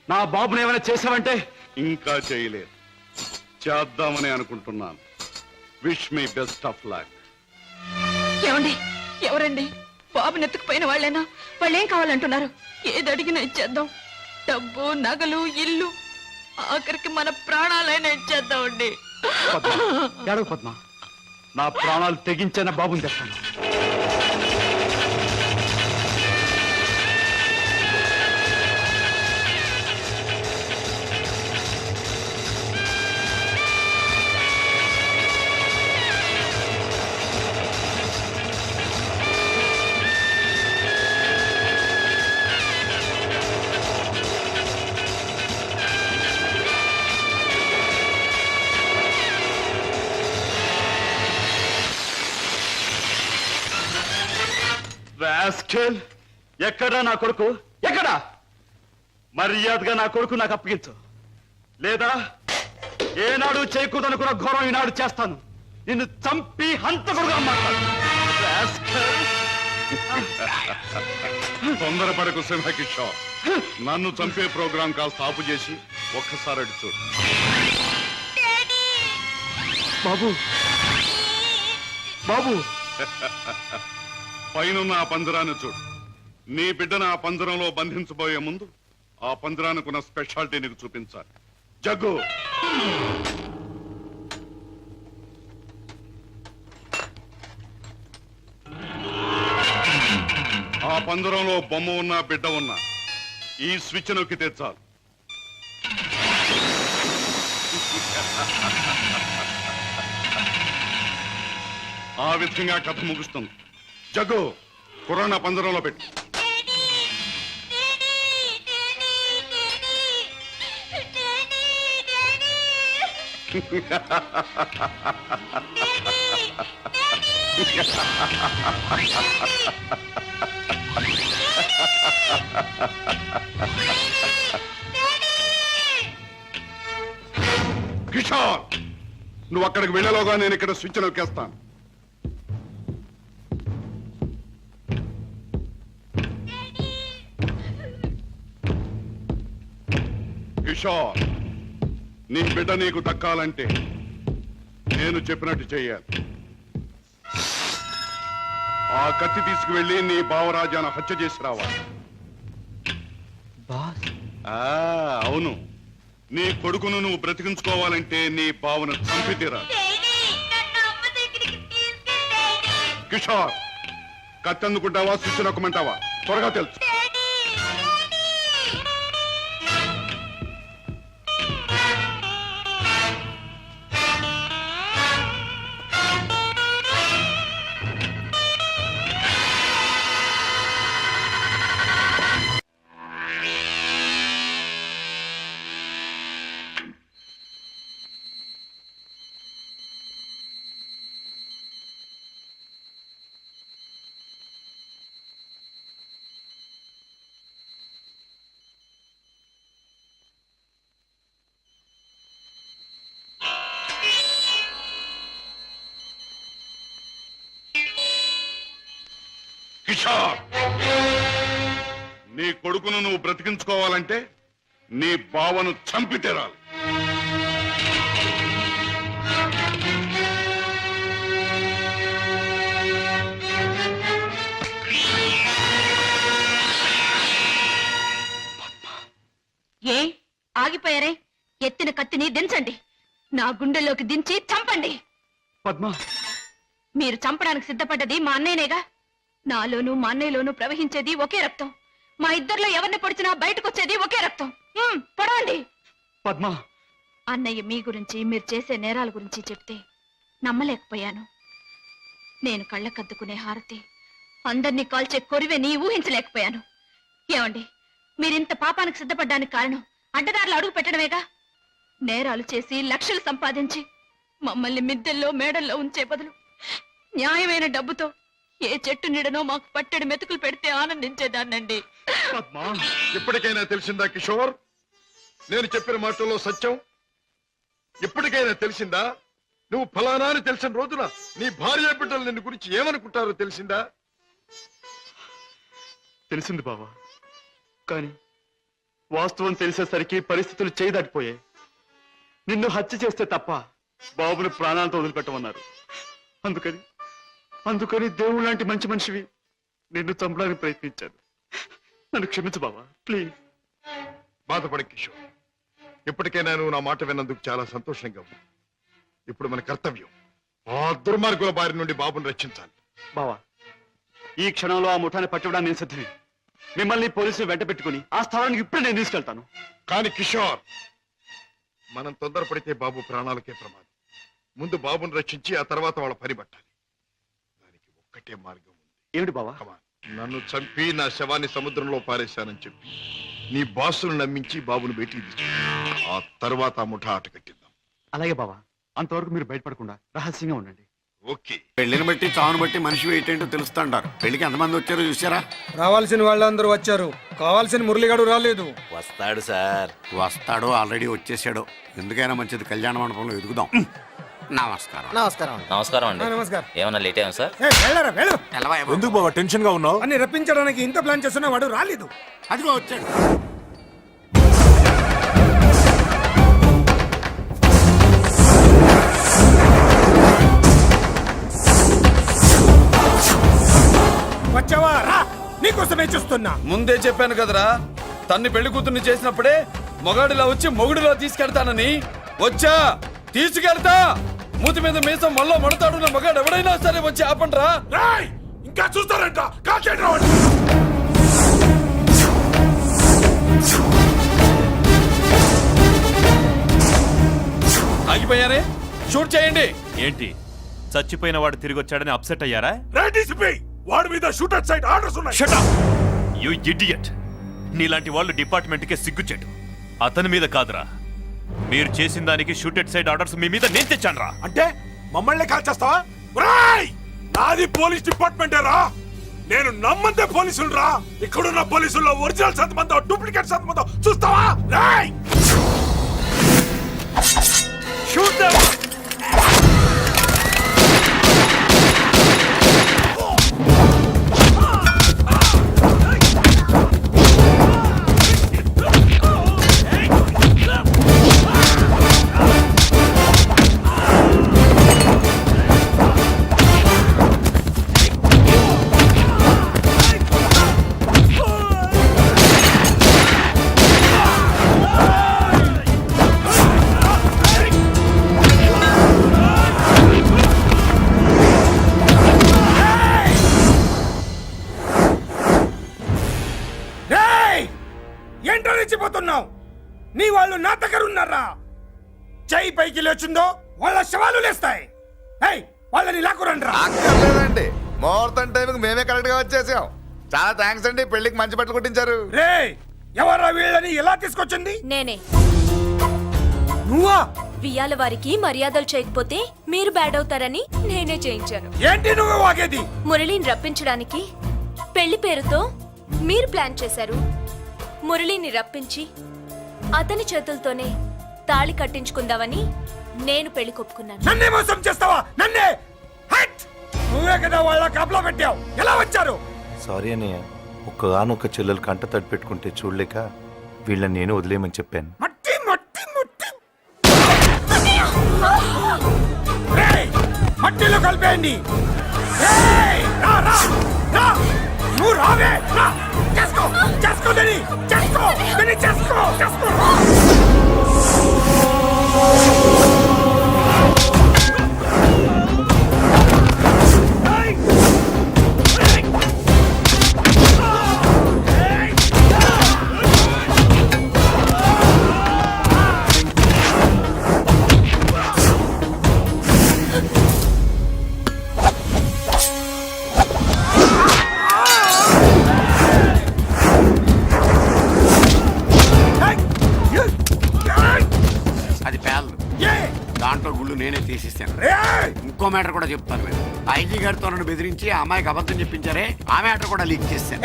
నా బాబుని ఏమైనా చేసావంటే? ఇంకా చేయలేదు, చేద్దామని అనుకుంటున్నాను. Wish me best of luck. ఏమండి ఎవరండి? బాబుని ఎత్తుకుపోయిన వాళ్ళేనా? వాళ్ళేం కావాలంటున్నారు? ఏది అడిగినా ఇచ్చేద్దాం. డబ్బు, నగలు, ఇల్లు, ఆఖరికి మన ప్రాణాలైనా ఇచ్చేద్దామండి. ఏడవ పద్మ, నా ప్రాణాలు తెగించిన బాబుని తెస్తాను. రాస్కెల్, ఎక్కడా నా కొడుకు? ఎక్కడా? మర్యాదగా నా కొడుకు నాకు అప్పగించు, లేదా ఏనాడు చేయకూడదనుకున్న ఘోరం ఈనాడు చేస్తాను. నిన్ను చంపి హంతకుడుగా మాట్లాడు. తొందరపడకు సింహకిషోర్. నన్ను చంపే ప్రోగ్రాం కాస్త ఆపు చేసి ఒక్కసారి అడి చూడు. బాబు, బాబు, పైనున్న ఆ పంజరాన్ని చూడు. నీ బిడ్డను ఆ పంజరంలో బంధించబోయే ముందు ఆ పంజరానికున్న స్పెషాలిటీ నీకు చూపించాలి. జగ్గు, ఆ పంజరంలో బొమ్మ ఉన్నా బిడ్డ ఉన్నా ఈ స్విచ్ నొక్కితే చాలు. ఆ విధంగా కథ ముగుస్తుంది. జగ్గు, కుర్రాన్న పంజరంలో పెట్టు. కిషోర్, నువ్వు అక్కడికి వెళ్ళలోగా నేను ఇక్కడ స్విచ్ నొక్కేస్తాను. కిషోర్, నీ బిడ్డ నీకు దక్కాలంటే నేను చెప్పినట్టు చెయ్యాలి. ఆ కత్తి తీసుకువెళ్ళి నీ బావరాజాను హత్య చేసి రావాలి. అవును, నీ కొడుకును నువ్వు బ్రతికించుకోవాలంటే నీ బావను చంపి తీరాలి. కిషోర్, కత్తి అందుకుంటావా, స్విచ్ నొక్కమంటావా? త్వరగా తెలుసు. కిషోర్, నీ కొడుకును నువ్వు బ్రతికించుకోవాలంటే నీ బావను చంపి తీరాలి. ఏ ఆగిపోయారే? ఎత్తిన కత్తిని దించండి, నా గుండెల్లోకి దించి చంపండి. పద్మ, మీరు చంపడానికి సిద్ధపడ్డది మా అన్నయ్యనేగా. నాలోనూ మా అన్నయ్యలోనూ ప్రవహించేది ఒకే రక్తం. మా ఇద్దరిలో ఎవరిని పొడిచినా బయటకు వచ్చేది ఒకే రక్తం. పొడవండి. పద్మ, అన్నయ్య మీ గురించి, మీరు చేసే నేరాల గురించి చెప్తే నమ్మలేకపోయాను. నేను కళ్ళకద్దుకునే హారతి, అందరినీ కాల్చే కొరివేని ఊహించలేకపోయాను. ఏమండి, మీరింత పాపానికి సిద్ధపడ్డానికి కారణం అడ్డదారులు అడుగు పెట్టడమేగా. నేరాలు చేసి లక్షలు సంపాదించి మమ్మల్ని మిద్దెల్లో మేడల్లో ఉంచే బదులు న్యాయమైన డబ్బుతో ఏ చెట్టు నీడనో మాకు పట్టెడు మెతుకులు పెడితే ఆనందించేదాన్నండి. ఇప్పటికైనా తెలిసిందా కిషోర్, నేను చెప్పిన మాటల్లో సత్యం? ఇప్పటికైనా తెలిసిందా? నువ్వు ఫలానా అని తెలిసిన రోజున నీ భార్య బిడ్డలు నిన్ను గురించి ఏమనుకుంటారో తెలిసిందా? తెలిసింది బావా, కానీ వాస్తవం తెలిసేసరికి పరిస్థితులు చేయి దాటిపోయాయి. నిన్ను హత్య చేస్తే తప్ప బాబుని ప్రాణాలతో వదిలిపెట్టమన్నారు. అందుకని దేవుడు లాంటి మంచి మనిషివి నిన్ను చంపడానికి ప్రయత్నించాను. నన్ను క్షమించు బావా, ప్లీజ్. బాధపడి కిషోర్, ఇప్పటికైనా నువ్వు నా మాట విన్నందుకు చాలా సంతోషంగా ఉంది. ఇప్పుడు మన కర్తవ్యం ఆ దుర్మార్గుల బారి నుండి బాబుని రక్షించాలి. బావా, ఈ క్షణంలో ఆ ముఠాన్ని పట్టుకోవడానికి నేను సిద్ధమే. మిమ్మల్ని పోలీసులు వెంట పెట్టుకుని ఆ స్థలానికి ఇప్పుడే నేను తీసుకెళ్తాను. కానీ కిషోర్, మనం తొందరపడితే బాబు ప్రాణాలకే ప్రమాదం. ముందు బాబుని రక్షించి ఆ తర్వాత వాళ్ళ పని పట్టాలి. దానికి ఒక్కటే మార్గం ఉంది. ఏమిటి బావా? నన్ను చంపి నా శవాన్ని సముద్రంలో పారేశానని చెప్పి నీ బాసును నమ్మించి బాబును బయటికి తీసు. ఆ తర్వాత ఆ ముఠా ఆట కట్టిద్దాం. అలాగే బావా, అంతవరకు మీరు బయటపడకుండా రహస్యంగా ఉండండి. ఓకే. పెళ్లిని బట్టి చావును బట్టి మనిషి ఏంటో తెలుస్తుంటారు. పెళ్లికి ఎంతమంది వచ్చారో చూసారా? రావాల్సిన వాళ్ళందరూ వచ్చారు, కావాల్సిన మురళిగాడు రాలేదు. వస్తాడు సార్, వస్తాడు. ఆల్రెడీ వచ్చేసాడు. ఎందుకైనా మంచిది కళ్యాణ మండపంలో ఎదుగుదాం. నమస్కారం. నమస్కారం. నమస్కారం అండి. నమస్కారం. ఏమన్నా లేట్ అయ్యాం సార్? వెళ్ళు. ఎందుకు బాబా టెన్షన్ గా ఉన్నావు? అన్ని రప్పించడానికి ఇంత ప్లాన్ చేస్తున్నా వాడు రాలేదు. అదిగో వచ్చాడు. వచ్చావా? రా, నీకోసమే చూస్తున్నా. ముందే చెప్పాను కదరా, తన్ని పెళ్లి కూతుర్ని చేసినప్పుడే మొగాడిలా వచ్చి మొగుడిలో తీసుకెళ్తానని. వచ్చా, తీసుకెళ్తా. మూతి మీద మీసం మళ్ళా మడతాడున్న మగాడు ఎవడైనా సరే వచ్చి ఆపండ్రా. ఇంకా చూస్తారంట. ఆగిపోయారే, షూట్ చేయండి. ఏంటి, చచ్చిపోయిన వాడు తిరిగి వచ్చాడని అప్సెట్ అయ్యారా? వాడి మీద షూటర్ సైడ్ ఆర్డర్స్ ఉన్నాయి. Shut up! You idiot! నీలాంటి వాళ్ళు డిపార్ట్మెంట్కే సిగ్గుచెట్టు. అతని మీద కాదురా, మీరు చేసిన దానికి షూటెడ్ సైడ్ ఆర్డర్స్ మీ మీద నేను తెచ్చానురా. అంటే మమ్మల్ని కాల్ చేస్తావా? నాది పోలీస్ డిపార్ట్మెంటే రా. నేను నమ్మందే పోలీసులు రా. ఇక్కడున్న పోలీసుల్లో ఒరిజినల్ సంతమంతో డూప్లికేట్ సంతమంతో చూస్తావా? Shoot them. ఏంటో రెచ్చిపోతున్నావు? నీ వాళ్ళు నా దగ్గర ఉన్నారా? చెయ్యి పైకి లేచుందో వాళ్ళ శవాలు లేస్తాయి. వాళ్ళని లాక్కురండ్రా. అక్కర్లేదండి, ముహూర్తం టైంకి మేమే కరెక్ట్ గా వచ్చేసాం. చాలా థ్యాంక్స్ అండి, పెళ్లికి మంచి బట్టలు కుట్టించారు. రే, ఎవరా వీళ్ళని ఎలా తీసుకొచ్చింది? నేనే. నువ్వా? వియ్యాల వారికి మర్యాదలు చేయకపోతే మీరు బ్యాడ్ అవుతారని నేనే చేయించాను. ఏంటి నువ్వు వాగేది? మురళిని రప్పించడానికి పెళ్లి పేరుతో మీరు ప్లాన్ చేశారు. మురళిని రప్పించి అతని చేతులతోనే తాళి కట్టించుకుందామని నేను పెళ్లి కొప్పుకున్నాను. నన్నే మోసం చేస్తావా? నన్నే? నువ్వే కదా వాళ్ళ కాపలా పెట్టావు. ఎలా వచ్చారు? సారీ అన్నయ్య, ఒక్కగానొక్క చెల్లెలు కంట తడి పెట్టుకుంటే చూడలేక వీళ్ళని నేను వదిలేయమని చెప్పాను. మట్టి మట్టి మట్టి రేయ్, మట్టిలో కలిపేయండి. రేయ్, రా, రా, రా. నువ్వు రావే, రా. చేసుకో చేసుకో దని, చేసుకో దని, చేసుకో చేసుకో. అది పేలదు, దాంట్లో గుళ్ళు నేనే తీసిస్తాను. ఇంకో మ్యాటర్ కూడా చెప్తాను. మీరు ఐజీ గారితో నన్ను బెదిరించి ఆ అమ్మాయికి అబద్ధం చెప్పించారే, ఆ మ్యాటర్ కూడా లీక్ చేస్తాను.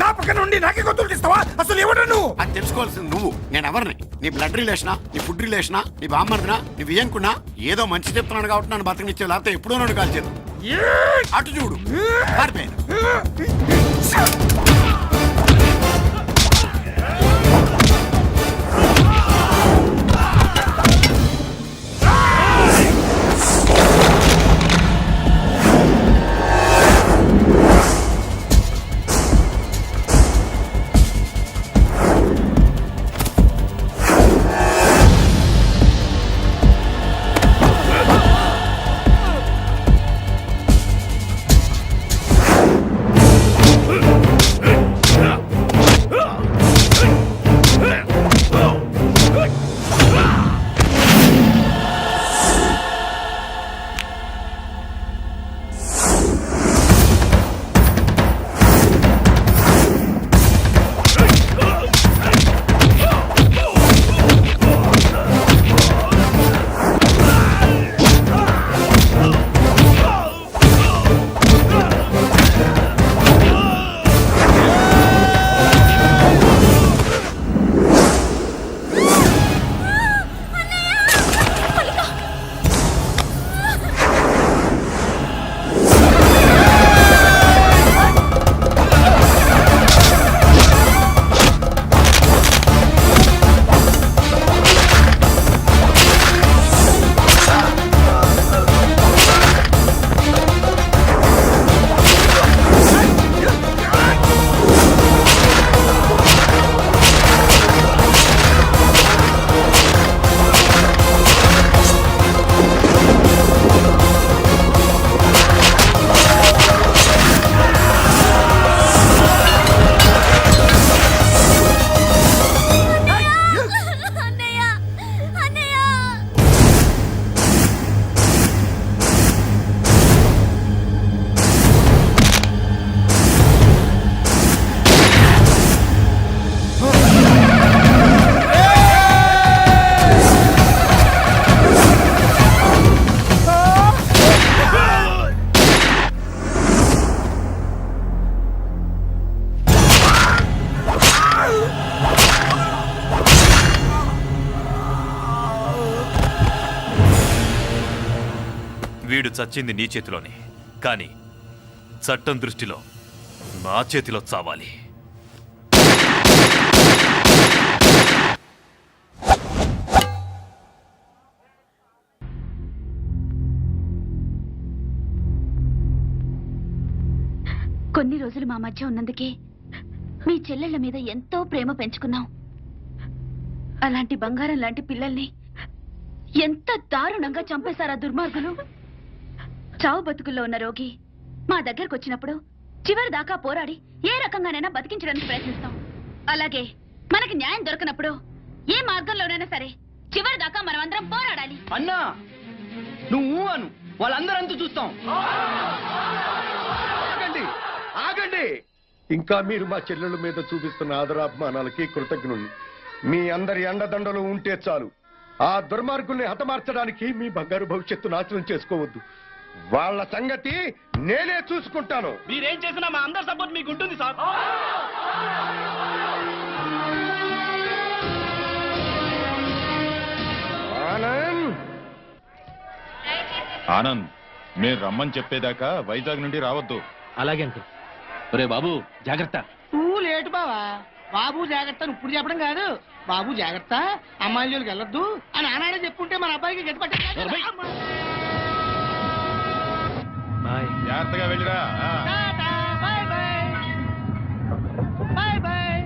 నా పక్కన ఉండి నాకే గొంతులు ఇస్తావా? అసలు ఎవరు నువ్వు? అది తెలుసుకోవాల్సింది నువ్వు. నేను ఎవరిని? నీ బ్లడ్ రిలేషనా, నీ ఫుడ్ రిలేషనా, నీ బామ్మర్దినా, నీ వియ్యంకున్నా? ఏదో మంచి చెప్తున్నాను కాబట్టి నన్ను బతకనిచ్చే, లేకపోతే ఎప్పుడో నన్ను కాల్చేది. అటు చూడు, పారిపోయాను. వీడు చచ్చింది నీ చేతిలోనే, కానీ చట్టం దృష్టిలో నా చేతిలో చావాలి. కొన్ని రోజులు మా మధ్య ఉన్నందుకే మీ చెల్లెళ్ళ మీద ఎంతో ప్రేమ పెంచుకున్నాం. అలాంటి బంగారం లాంటి పిల్లల్ని ఎంత దారుణంగా చంపేశారా దుర్మార్గులు. చావు బతుకుల్లో ఉన్న రోగి మా దగ్గరకు వచ్చినప్పుడు చివరి దాకా పోరాడి ఏ రకంగానైనా బతికించడానికి ప్రయత్నిస్తాం. అలాగే మనకి న్యాయం దొరకనప్పుడు ఏ మార్గంలోనైనా సరే చివరి దాకా మనం అందరం పోరాడాలి. అన్నా నువ్వు అను, వాళ్ళందరంతా చూస్తాం. ఆగండి, ఆగండి. ఇంకా మీరు మా చెల్లెళ్ళ మీద చూపిస్తున్న ఆదరాభిమానాలకి కృతజ్ఞుణ్ణి. మీ అందరి అండదండలు ఉంటే చాలు. ఆ దుర్మార్గుల్ని హతమార్చడానికి మీ బంగారు భవిష్యత్తు నాశనం చేసుకోవద్దు. వాళ్ళ సంగతి నేనే చూసుకుంటాను. మీరేం చేసినా మా అందరి సపోర్ట్ మీకు ఉంటుంది సార్. ఆనంద్, మీరు రమ్మని చెప్పేదాకా వైజాగ్ నుండి రావద్దు. అలాగే అంకుల్. ఒరే బాబు జాగ్రత్త. నువ్వు లేటు బావా. బాబు జాగ్రత్త ఇప్పుడు చెప్పడం కాదు. బాబు జాగ్రత్త, అమ్మాయిల జోలికి వెళ్ళొద్దు అని ఆనాడే చెప్పుంటే మన అబ్బాయికి గతి పట్టే. జాగ్రత్తగా వెళ్ళిరా. Bye bye. Bye bye.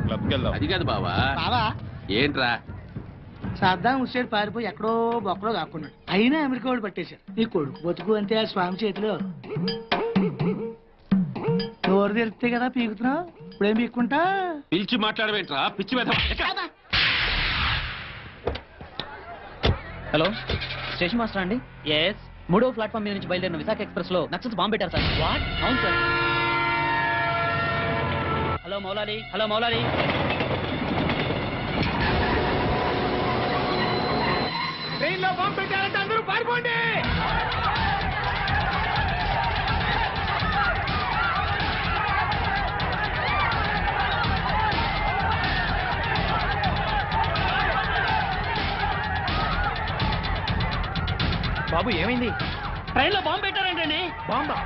క్లబ్కి వెళ్దాం. అది కాదు బావా. బావా ఏంట్రా? సద్దాం హుస్సేన్ పారిపోయి ఎక్కడో బొక్కలో దాక్కున్నాడు. అయినా అమెరికా వాడు పట్టేశారు. నీ కొడుకు బతుకు అంతే ఆ స్వామి చేతిలో. నోరు తెరిస్తే కదా పీకుతున్నావు. ఇప్పుడేం పీక్కుంటా? పిలిచి మాట్లాడవేంట్రా పిచ్చి వెధవ. హలో, స్టేషన్ మాస్టర్ అండి? ఎస్. 3వ ప్లాట్ఫామ్ మీద నుంచి బయలుదేరిన విశాఖ ఎక్స్ప్రెస్ లో నక్సల్స్ బాంబు పెట్టారు సార్. వాట్? అవును sir. Hello Moulali. Hello Moulali. ట్రైన్లో బాంబు పెట్టారంటే అందరూ పారిపోండి. బాబు ఏమైంది? ట్రైన్లో బాంబు పెట్టారంటండి. బాంబా?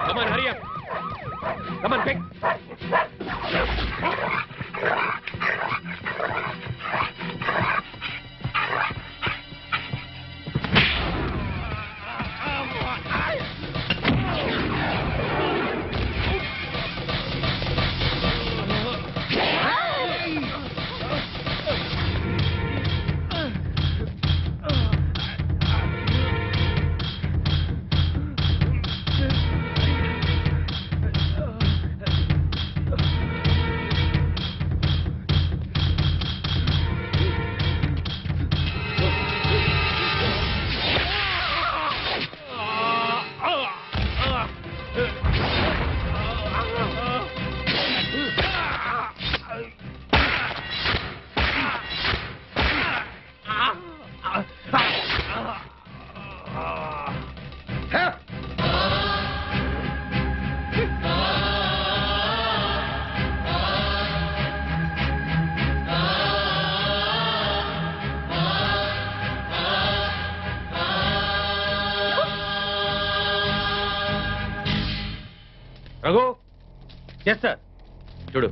Come on, hurry up. Come on, quick. Raghu, yes sir. చూడు,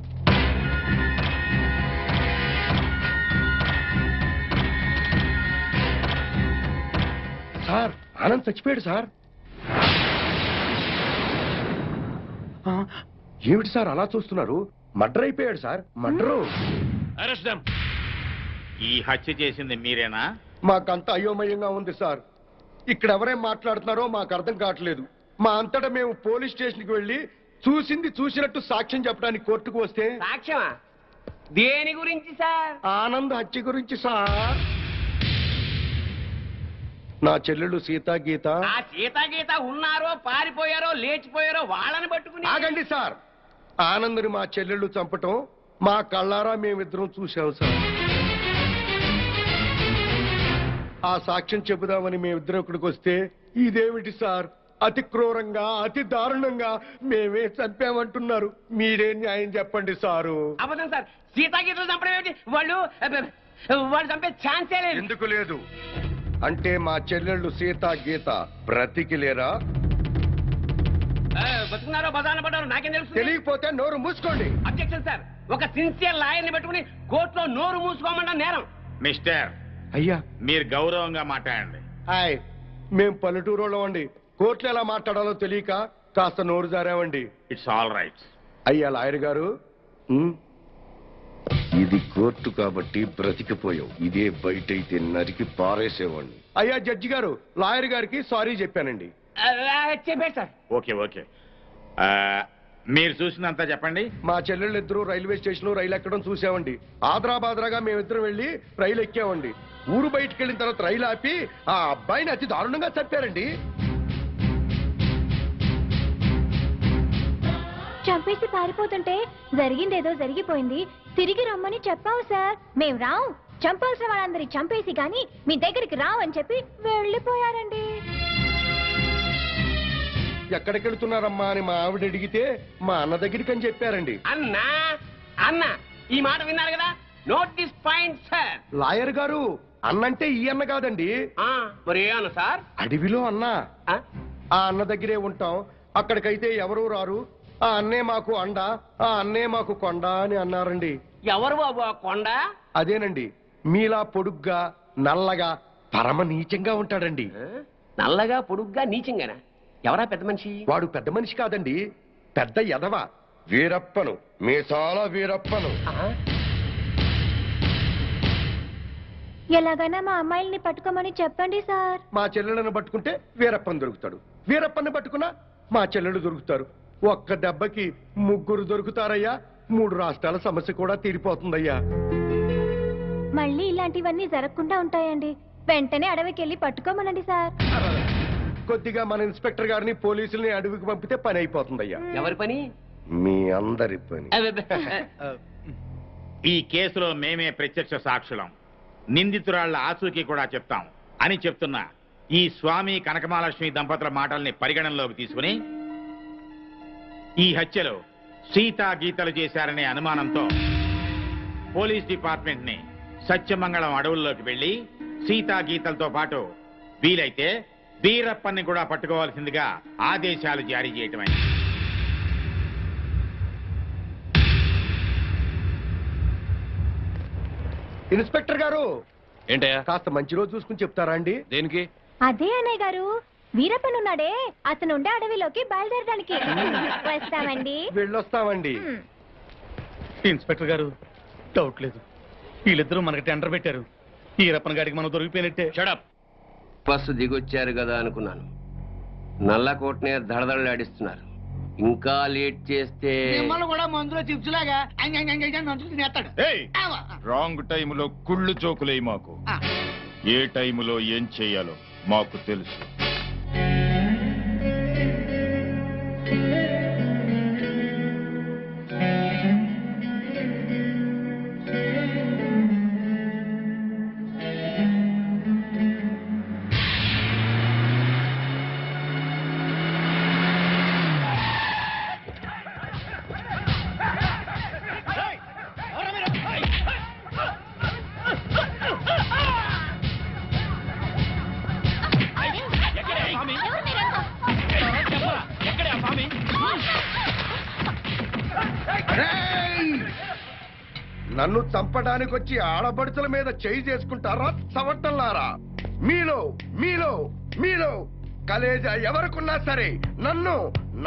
సార్ ఆనంద్ చచ్చిపోయాడు సార్. ఏమిటి సార్ అలా చూస్తున్నారు? మర్డర్ అయిపోయాడు సార్. మర్డరు. Arrest them. ఈ హత్య చేసింది మీరేనా? మాకంత అయోమయంగా ఉంది సార్. ఇక్కడ ఎవరేం మాట్లాడుతున్నారో మాకు అర్థం కావట్లేదు. మా అంతటా మేము పోలీస్ స్టేషన్కి వెళ్ళి చూసింది చూసినట్టు సాక్ష్యం చెప్పడానికి కోర్టుకు వస్తే సాక్ష్యమా? దేని గురించి సార్? ఆనంద్ హత్య గురించి సార్. నా చెల్లెళ్ళు సీతా గీత. ఆ సీతా గీత ఉన్నారో పారిపోయారో లేచిపోయారో వాళ్ళని పట్టుకుని. ఆగండి సార్. ఆనంద్ని మా చెల్లెళ్ళు చంపటం మా కళ్ళారా మేమిద్దరం చూసాం సార్. ఆ సాక్ష్యం చెబుదామని మేమిద్దరం ఇక్కడికి వస్తే ఇదేమిటి సార్, అతి క్రూరంగా అతి దారుణంగా మేమే చంపామంటున్నారు. మీరే న్యాయం చెప్పండి సారు. అబద్ధం సార్, సీతాగీతలు చంపడం ఏమిటి? వాళ్ళు చంపే ఛాన్సే లేదు. ఎందుకు లేదు అంటే మా చెల్లెళ్ళు సీత గీత బ్రతికి లేరా? బతుకున్నారో బదాన పడ్డారో నాకేం తెలుసు. తెలియకపోతే నోరు మూసుకోండి. అబ్జెక్షన్ సార్, ఒక సిన్సియర్ లాయర్ని పెట్టుకుని కోర్టులో నోరు మూసుకోమన్నా నేరం. మిస్టర్, అయ్యా మీరు గౌరవంగా మాట్లాడండి. హాయ్, మేం పల్లెటూరులో అండి. కోర్టులో ఎలా మాట్లాడాలో తెలియక కాస్త నోరు జారామండి. It's all right. అయ్యా లాయర్ గారు, ఇది కోర్టు కాబట్టి బ్రతికిపోయావు. ఇదే బయట అయితే నరికి పారేసేవాడిని. అయ్యా జడ్జి గారు, లాయర్ గారికి సారీ చెప్పానండి. చెప్పాడు సార్. ఓకే ఓకే, మీరు చూసినంత చెప్పండి. మా చెల్లెళ్ళు ఇద్దరు రైల్వే స్టేషన్ లో రైలు ఎక్కడం చూసామండి. ఆదరాబాదరాగా మేమిద్దరం వెళ్ళి రైలు ఎక్కామండి. ఊరు బయటికి వెళ్ళిన తర్వాత రైలు ఆపి ఆ అబ్బాయిని అతి దారుణంగా చంపారండి. చంపేసి పారిపోతుంటే జరిగిందేదో జరిగిపోయింది, తిరిగి రమ్మని చెప్పావు సార్. మేం రావు, చంపాల్సిన వాళ్ళందరి చంపేసి గాని మీ దగ్గరికి రావని చెప్పి వెళ్ళిపోయారండి. ఎక్కడికి వెళుతున్నారమ్మా అని మా ఆవిడ అడిగితే మా అన్న దగ్గరికి అని చెప్పారండి. అన్నా అన్న ఈ మాట విన్నారు కదా, note this point sir. Lawyer గారు, అన్నంటే ఈ అన్న కాదండి. మరి ఏ అన్న సార్? అడవిలో అన్న. ఆ అన్న దగ్గరే ఉంటాం, అక్కడికైతే ఎవరూ రారు. ఆ అన్నే మాకు అండ, ఆ అన్నే మాకు కొండ అని అన్నారండి. ఎవరు బాబు ఆ కొండ? అదేనండి, మీలా పొడుగ్గా నల్లగా పరమ నీచంగా ఉంటాడండి. నల్లగా పొడుగ్గా నీచంగానా? ఎవరా పెద్ద మనిషి? వాడు పెద్ద మనిషి కాదండి, పెద్ద ఎదవ. వీరప్పను, మీసాల వీరప్పను. ఎలాగైనా మా అమ్మాయిల్ని పట్టుకోమని చెప్పండి సార్. మా చెల్లెలను పట్టుకుంటే వీరప్పని దొరుకుతాడు, వీరప్పని పట్టుకున్నా మా చెల్లెలు దొరుకుతారు. ఒక్క దెబ్బకి ముగ్గురు దొరుకుతారయ్యా. 3 రాష్ట్రాల సమస్య కూడా తీరిపోతుందయ్యా. మళ్ళీ ఇలాంటివన్నీ జరగకుండా ఉంటాయండి. వెంటనే అడవికి వెళ్ళి పట్టుకోమనండి సార్. కొద్దిగా మన ఇన్స్పెక్టర్ గారిని పోలీసుల్ని అడవికి పంపితే పని అయిపోతుందయ్యా. ఎవరి పని? మీ అందరి పని. ఈ కేసులో మేమే ప్రత్యక్ష సాక్షులం, నిందితురాళ్ల ఆచూకీ కూడా చెప్తాం అని చెప్తున్నా ఈ స్వామి కనకమహాలక్ష్మి దంపతుల మాటల్ని పరిగణనలోకి తీసుకుని ఈ హత్యలో సీతా గీతలు చేశారనే అనుమానంతో పోలీస్ డిపార్ట్మెంట్ ని సత్యమంగళం అడవుల్లోకి వెళ్లి సీతా గీతలతో పాటు వీలైతే వీరప్పన్ని కూడా పట్టుకోవాల్సిందిగా ఆదేశాలు జారీ చేయటమైంది. ఇన్స్పెక్టర్ గారు, ఏంటయ్యా? కాస్త మంచి రోజు చూసుకుని చెప్తారా అండి? దేనికి? అదే అన్నయ్య గారు, వీరప్పనున్నాడే అతను ఉండే అడవిలోకి బయలుదేరడానికి. వస్తామండి. వెళ్ళొస్తామండి. ఇన్స్పెక్టర్ గారు, డౌట్ లేదు, వీళ్ళిద్దరూ మనకి టెండర్ పెట్టారు. ఈ రప్పన గాడికి మనం దొరికిపోయినట్టే. షడప్. బస్సు దిగొచ్చారు కదా అనుకున్నాను, నల్లకోటనే దడదడలాడిస్తున్నారు. ఇంకా లేట్ చేస్తే మిమ్మల్ని కూడా మందులో చిప్స్ లాగా తినేస్తాడు. రాంగ్ టైములో కుళ్ళు జోకులే మాకు. ఏ టైములో ఏం చెయ్యాలో మాకు తెలుసు. నన్ను చంపడానికి వచ్చి ఆడబడుచుల మీద చేయి చేసుకుంటారా చవట్టల్లారా? మీలో మీలో మీలో కలేజా ఎవరికున్నా సరే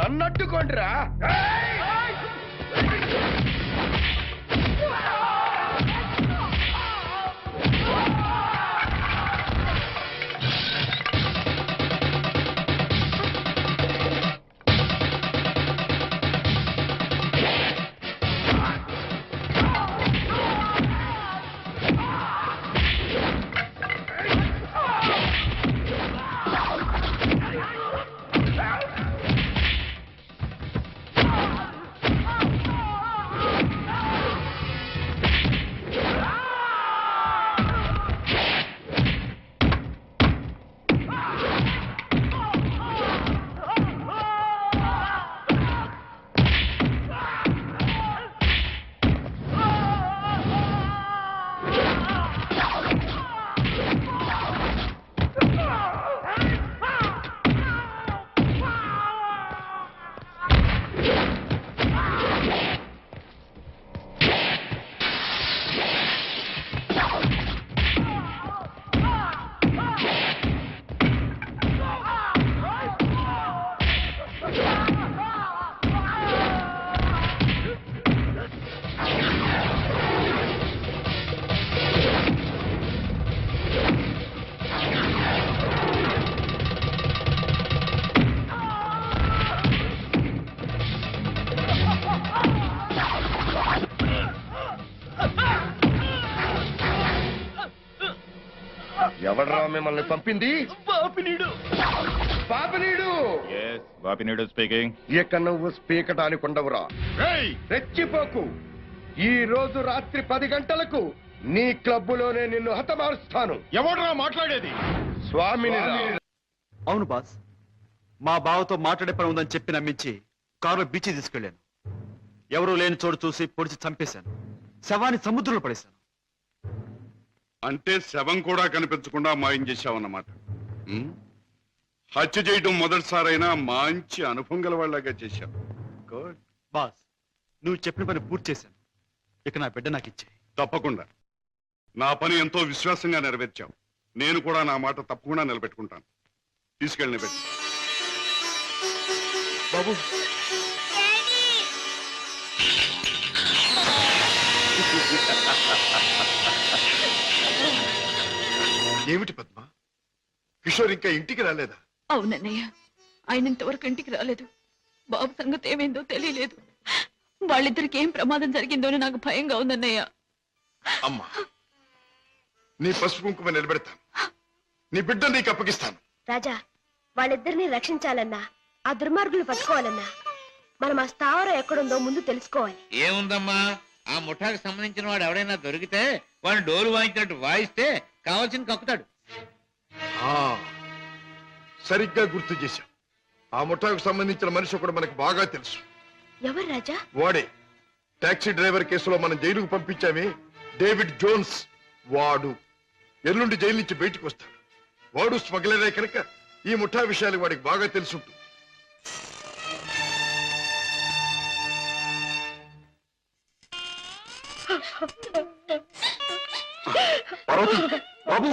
నన్నట్టుకోండిరా. ఎవడ్రా మిమ్మల్ని పంపింది? పాపినీడు బాపినీడు స్పీకింగ్. ఇక నువ్వు స్పీకటానికి ఉండవురా. రెచ్చిపోకు. ఈ రోజు రాత్రి 10 గంటలకు నీ క్లబ్బులోనే నిన్ను హతమారుస్తాను. ఎవడ్రా మాట్లాడేది? స్వామిని. అవును బాస్, మా బావతో మాట్లాడే పని ఉందని చెప్పి నమ్మించి కారులో బీచ్ తీసుకెళ్లాను. ఎవరూ లేని చోటు చూసి పొడిచి చంపేశాను. శవాన్ని సముద్రంలో పడేశాను. అంటే శవం కూడా కనిపించకుండా మాయం చేశావన్నమాట. హత్య చేయడం మొదటిసారైనా మంచి అనుభవం గల వాళ్ళగా చేశావు. గుడ్. బాస్, నువ్వు చెప్పిన పని పూర్తి చేశాను. ఇక నా బిడ్డ నాకు ఇచ్చే. తప్పకుండా. నా పని ఎంతో విశ్వాసంగా నెరవేర్చావు. నేను కూడా నా మాట తప్పకుండా నిలబెట్టుకుంటాను. తీసుకెళ్ళి పెట్టి. బాబు, ఏమిటి పద్మ? కిషోర్ ఇంకా ఇంటికి రాలేదా? అవునన్నయ్య, ఆయన ఇంతవరకు ఇంటికి రాలేదు. బాబు సంగతి ఏమైందో తెలియలేదు. వాళ్ళిద్దరికి ఏం ప్రమాదం జరిగిందో నాకు భయంగా ఉందన్నయ్య. అమ్మా, నీ పసుపు కుంకుమ నిలబెడతాను. నీ బిడ్డ నీకు అప్పగిస్తాను. రాజా, వాళ్ళిద్దరిని రక్షించాలన్నా, ఆ దుర్మార్గులు పట్టుకోవాలన్నా, మనం ఆ స్థావరం ఎక్కడుందో ముందు తెలుసుకోవాలి. ఏముందమ్మా, ఆ ముఠాకు సంబంధించిన వాడు ఎవడైనా దొరికితే వాడు డోలు వాయించినట్టు వాయిస్తే కావాల్సిన కక్కుతాడు. సరిగ్గా గుర్తు చేశాం. ఆ ముఠాకు సంబంధించిన మనిషి ఒకడు మనకు బాగా తెలుసు. ఎవరు రాజా? వాడే టాక్సీ డ్రైవర్ కేసులో మనం జైలుకు పంపించామే, డేవిడ్ జోన్స్. వాడు ఎల్లుండి జైలు నుంచి బయటకు వస్తాడు. వాడు స్మగ్లరే కనుక ఈ ముఠా విషయాలు వాడికి బాగా తెలుసుంటుంది. బాబు,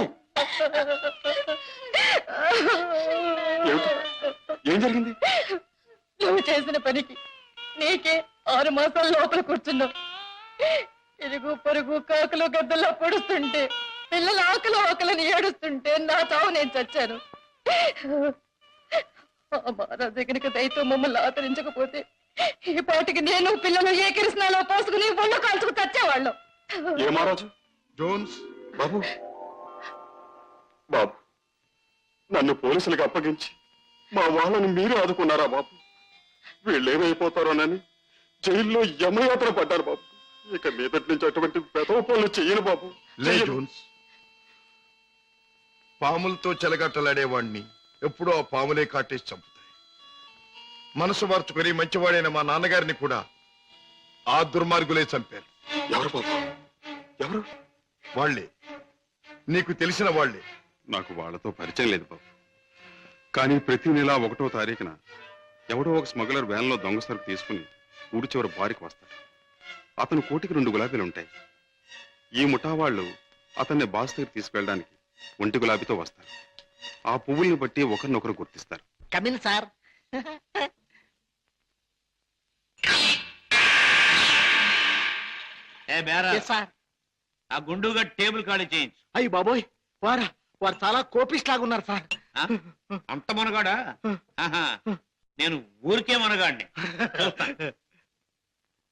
ఏం జరిగింది? నువ్వు చేసిన పనికి నీకే 6 మాసాల లోపల కూర్చున్నావు. ఇరుగు పొరుగు కాకులు గద్దల్లో పొడుస్తుంటే, పిల్లల ఆకలిని ఏడుస్తుంటే నా చావు నేను చచ్చాను. ఆ మహారాజు కనుక దయతో మమ్మల్ని ఆదరించకపోతే ఈ పాటికి నేను పిల్లలు ఏ కిరసనాలో పోసుకుని ఒళ్ళు కాల్చుకు చచ్చేవాళ్ళం. ఏ మహారాజు? జోన్స్. బాబు, బాబు, నన్ను పోలీసులకు అప్పగించి మా వాళ్ళని మీరు ఆదుకున్నారా బాబు? వీళ్ళేమైపోతారోనని జైల్లో యమయాత్ర పడ్డారు బాబు. ఇక మీదటి నుంచి అటువంటి పెదవ పనులు చెయ్యను బాబు. జోన్స్, పాములతో చెలగట్టలాడేవాడిని ఎప్పుడో ఆ పాములే కాటేసి చంపుతాయి. మనసు మార్చుకొని మంచివాడైన మా నాన్నగారిని కూడా ఆ దుర్మార్గులే చంపారు. ఎవరు బాబు? ఎవరు? వాళ్లే, నీకు తెలిసిన వాళ్లే. నాకు వాళ్ళతో పరిచయం లేదు బాబు. కానీ ప్రతి నెల 1వ తారీఖున ఎవడో ఒక స్మగ్లర్ వ్యాన్లో దొంగ సరుకు తీసుకుని ఊరి చివరి బారికి వస్తాడు. అతను కోటికి 2 గులాబీలు ఉంటాయి. ఈ ముఠా వాళ్ళు అతన్ని బాస్ దగ్గర తీసుకెళ్ళడానికి 1 గులాబీతో వస్తారు. ఆ పువ్వుల్ని బట్టి ఒకరినొకరు గుర్తిస్తారు. Come in sir. ఆ గుండుగా టేబుల్ ఖాళీ చేయించు. అయ్యి బాబోయ్, వారు చాలా కోపిస్ట్ లాగా ఉన్నారు సార్. అంత మనగాడా? నేను ఊరికే మనగాడిని.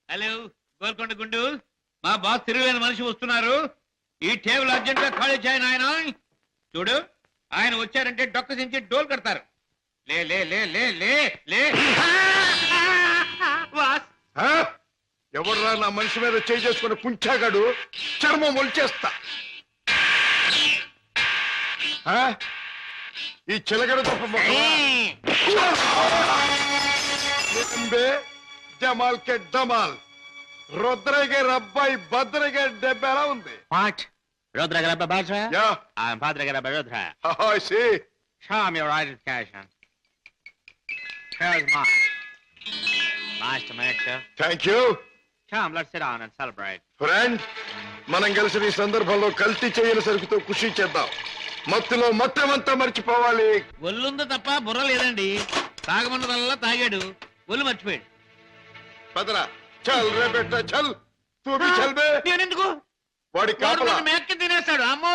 హలో గోల్కొండ గుండు, మా బాస్ తిరుగులేని మనిషి వస్తున్నారు. ఈ టేబుల్ అర్జెంట్ గా ఖాళీ చేయను. ఆయన చూడు, ఆయన వచ్చారంటే డొక్క దించి డోల్ కడతారు. లే లే లే లే లే లే. ఎవర్రా నా మనిషి మీద చేయి చేసుకుని కుంచాగాడు? చర్మం ఒలిచేస్తా. ఈ చిలగడ తప్ప జమాల్ కే డమాల్, రుద్రగే రబ్బాయి భద్రగే డెబ్బెలా ఉంది. Rodra Badra? Yeah. I'm Padre Rodra. I see. Show me your identification. Here's mine. Nice to meet you. Thank you. Come, let's sit down and celebrate. Friend, మనం కలిసి ఈ సందర్భంలో కల్తీ చేయని సరుకుతో ఖుషి చేద్దాం. మత్తులో మొత్తమంతా మర్చిపోవాలి. ఒళ్ళుందో తప్ప బుర్ర లేదండి. తాగమన్నదల్లా తాగాడు, ఒళ్ళు మర్చిపోయాడు. పదరా, చల్ రే బెట్ట చల్. తూ భీ చల్ బే. నేనెందుకు? వాడి కాపలా మేక్కి తినేస్తాడు. అమ్మో.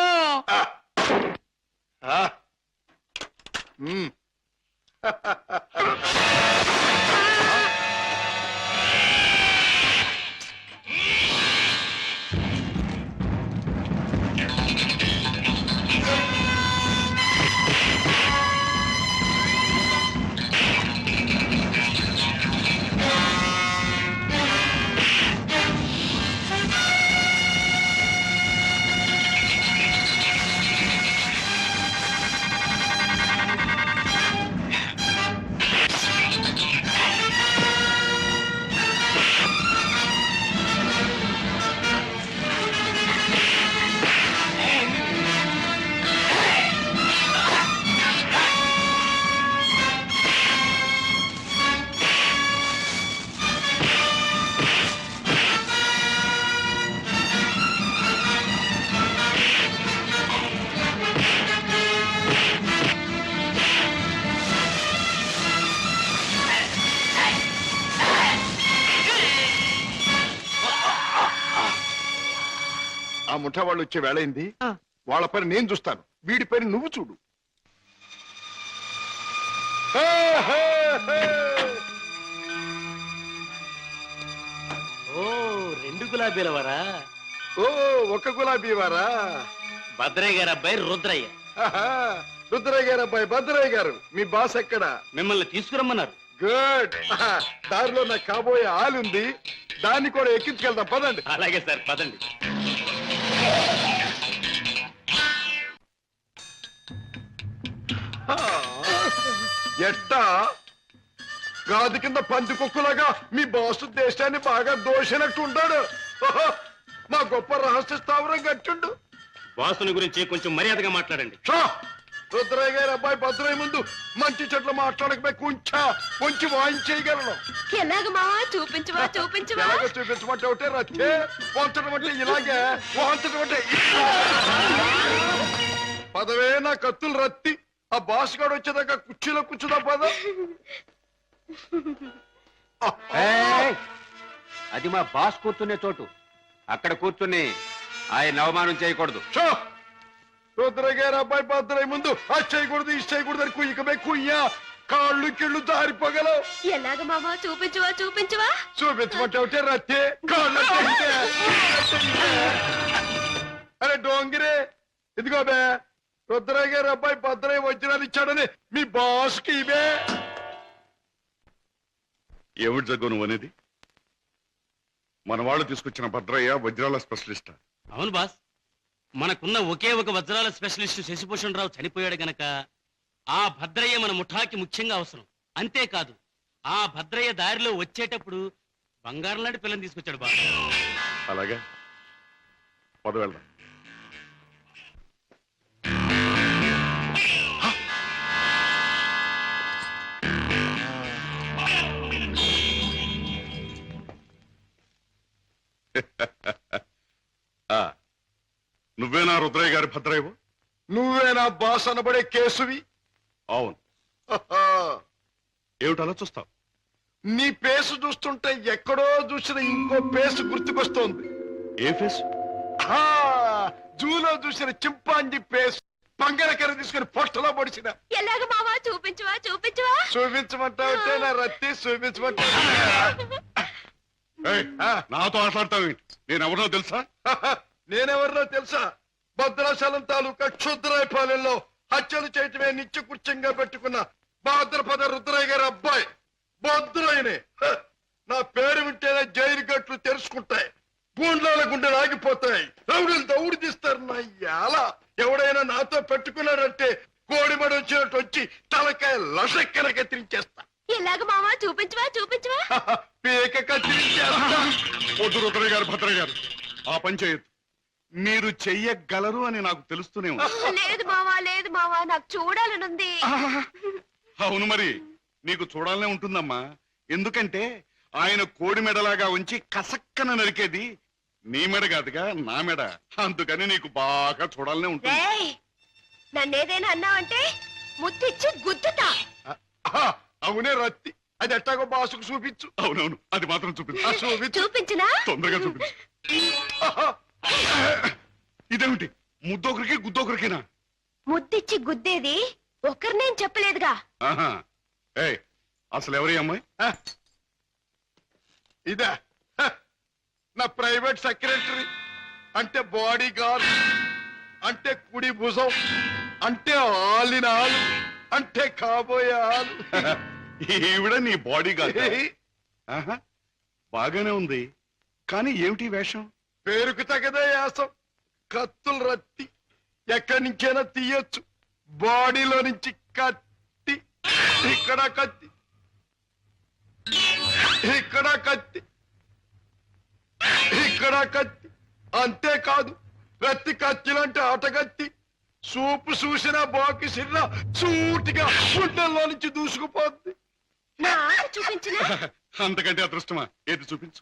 ఆ ముఠా వాళ్ళు వచ్చే వేళైంది. వాళ్ళ పని నేను చూస్తాను, వీడి పని నువ్వు చూడు. ఓ 2 గులాబీల వరా. ఓ ఒక గులాబీ వారా? భద్రయ్య గారు అబ్బాయి రుద్రయ్య. రుద్రయ్య గారు అబ్బాయి భద్రయ్య గారు. మీ బాస్ ఎక్కడ? మిమ్మల్ని తీసుకురమ్మన్నారు. గుడ్. దారిలో నాకు కాబోయే ఆలుంది, దాన్ని కూడా ఎక్కించుకెళ్దాం, పదండి. అలాగే సార్, పదండి. ఎట్టా గాది కింద పంది కుక్కులాగా మీ బాసు దేశాన్ని బాగా దోషినట్టు ఉంటాడు. మా గొప్ప రహస్య స్థావరం గట్టుండు. బాసుని గురించి కొంచెం మర్యాదగా మాట్లాడండి. రుద్రయ్య గారి అబ్బాయి భద్రయ్య ముందు మంచి చెట్లు మాట్లాడకపోయి కొంచెం వాయించేయగలను. ఎలాగ మావా చూపించవా చూపించవా? ఎలాగో చూపించమంటే ఒకటే రచ్చే, వంచడం అంటే ఇలాగే, వాంచడం అంటే పదవే నా కత్తులు రత్తి. ఆ బాస్ గాడు వచ్చేదాకా కుర్చీలో కూర్చుదా పద. అది మా బాస్ కూర్చునే చోటు. అక్కడ కూర్చుని ఆయన అవమానం చేయకూడదు. రుద్రయ్య గారి అబ్బాయి భద్రయ్య ముందు అది చేయకూడదు, ఇది చేయకూడదు అని కుయ్యకమే కుయ్యా, కాళ్ళు కిళ్ళు జారిపోగలవు. ఎలాగ మావా చూపించవా చూపించవా? చూపించమంటే ఒకటే రత్తే, కాళ్ళు అరే డోంగిరే, ఇదిగో బే రుద్రయ్య గారి అబ్బాయి భద్రయ్య వజ్రాలు ఇచ్చాడని మీ బాస్కి ఇవే. ఏమిటి జగ్గు నువ్వు అనేది? మన వాళ్ళు తీసుకొచ్చిన భద్రయ్య వజ్రాల స్పెషలిస్ట్. అవును బాస్, మనకున్న ఒకే ఒక వజ్రాల స్పెషలిస్ట్ శశిభూషణ్ రావు చనిపోయాడు గనక ఆ భద్రయ్య మన ముఠాకి ముఖ్యంగా అవసరం. అంతేకాదు, ఆ భద్రయ్య దారిలో వచ్చేటప్పుడు బంగారం లాంటి పిల్లని తీసుకొచ్చాడు బాస్. అలాగే పద వెళ్దాం. నువ్వేనా రుద్రయ్య గారి భద్రయ్యవు? నువ్వేనా బాస్ అనబడే కేసువి? అవును. ఏమిటి అలా చూస్తావు? నీ పేసు చూస్తుంటే ఎక్కడో చూసిన ఇంకో పేసు గుర్తుకొస్తోంది. ఏ ఫేస్? జూలో చూసిన చింపాంజీ పేసు, పంగరకర తీసుకుని పొట్టలో పొడిచిన. ఎలాగ మావా చూపించవా చూపించవా? చూపించమంటావుంటే నా రత్తి చూపించమంటావు. నాతో మాట్లాడతావేంటి? నేనెవరో తెలుసా? నేనెవరినో తెలుసా? భద్రాచలం తాలూకా క్షుద్రాయపాలెంలో హత్యలు చేయటమే నిత్యకృత్యంగా పెట్టుకున్న భాద్రపద రుద్రయ్య గారి అబ్బాయి భద్రయ్యనే. నా పేరు వింటేనే జైలు గట్లు తెరుచుకుంటాయి, గుండ్లాల గుండెలు ఆగిపోతాయి, రౌడీలు దౌడు తీస్తారు. నా యాల ఎవడైనా నాతో పెట్టుకున్నాడంటే కోడిమడి వచ్చినట్టు వచ్చి తలకాయ లసక్కన కత్తిరించేస్తా. ఎలాగ మావా చూపించవా చూపించవా? పీక కత్తిరించేస్తా. వద్దు రుద్రయ్య గారు, భద్రయ్య గారు, ఆ పని చేయొద్దు. మీరు చెయ్యగలరు అని నాకు తెలుస్తూనే ఉంది. లేదు మావా లేదు మావా, నాకు చూడాలనుంది. అవును, మరి నీకు చూడాలనే ఉంటుందమ్మా. ఎందుకంటే ఆయన కోడి మెడలాగా ఉంచి కసక్కన నరికేది నీ మెడ కాదుగా, నా మెడ. అందుకని నీకు బాగా చూడాలనే ఉంటుంది. నన్నేదైనా అన్నావంటే ముద్దిచ్చి గుద్దుతా. అవునే రత్తి, అది ఎట్టాగో బాసుకు చూపించు. అవునవును, అది మాత్రం చూపించు. చూపించినా? తొందరగా చూపించు. ఇదేమిటి, ముద్దొకరికి గుద్దొకరికినా? ముద్దిచ్చి గుద్దేది ఒకరినేం చెప్పలేదుగా. అసలు ఎవరి అమ్మాయి? ఇదా నా ప్రైవేట్ సెక్రటరీ, అంటే బాడీ గార్డ్, అంటే కుడి భుజం, అంటే ఆలిన ఆలు, అంటే కాబోయే ఆలు. ఈవిడ నీ బాడీ గార్డ్? బాగానే ఉంది, కానీ ఏమిటి వేషం? పేరుకు తగదే యాసం. కత్తులు రత్తి ఎక్కడి నుంచైనా తీయొచ్చు. బాడీలో నుంచి కత్తి, ఇక్కడ కత్తి, ఇక్కడ కత్తి, ఇక్కడ కత్తి. అంతేకాదు, ప్రతి కత్తిలంటే ఆటగత్తి. సూపు చూసిన బాకి సిన్న సూటిగా గుండెల్లో నుంచి దూసుకుపోద్ది. చూపించిన అంతకంటే అదృష్టమా? ఏది చూపించు.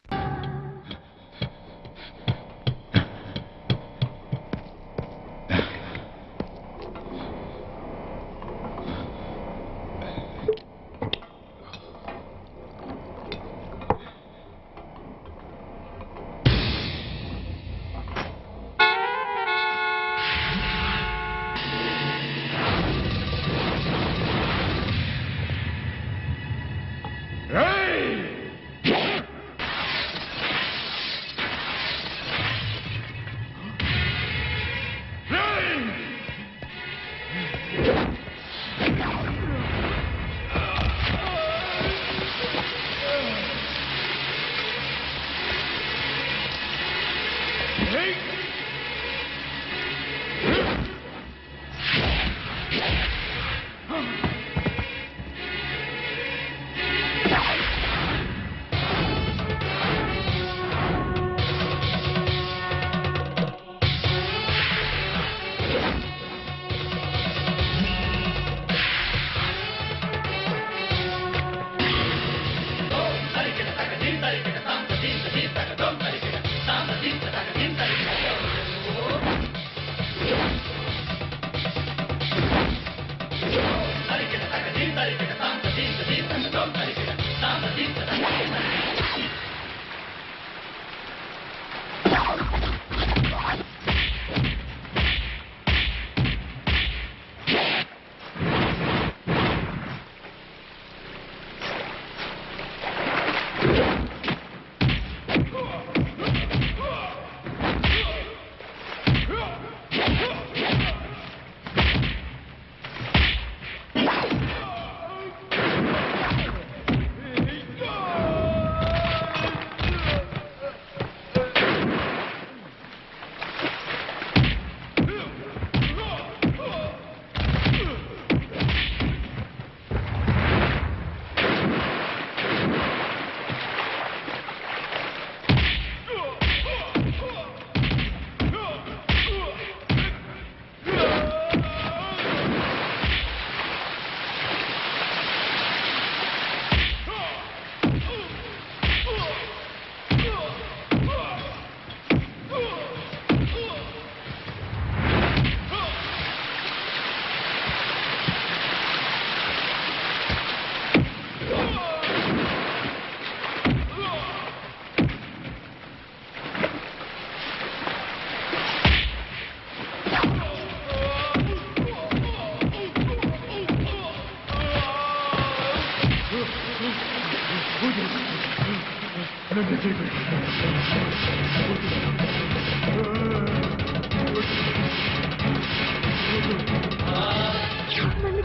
నన్ను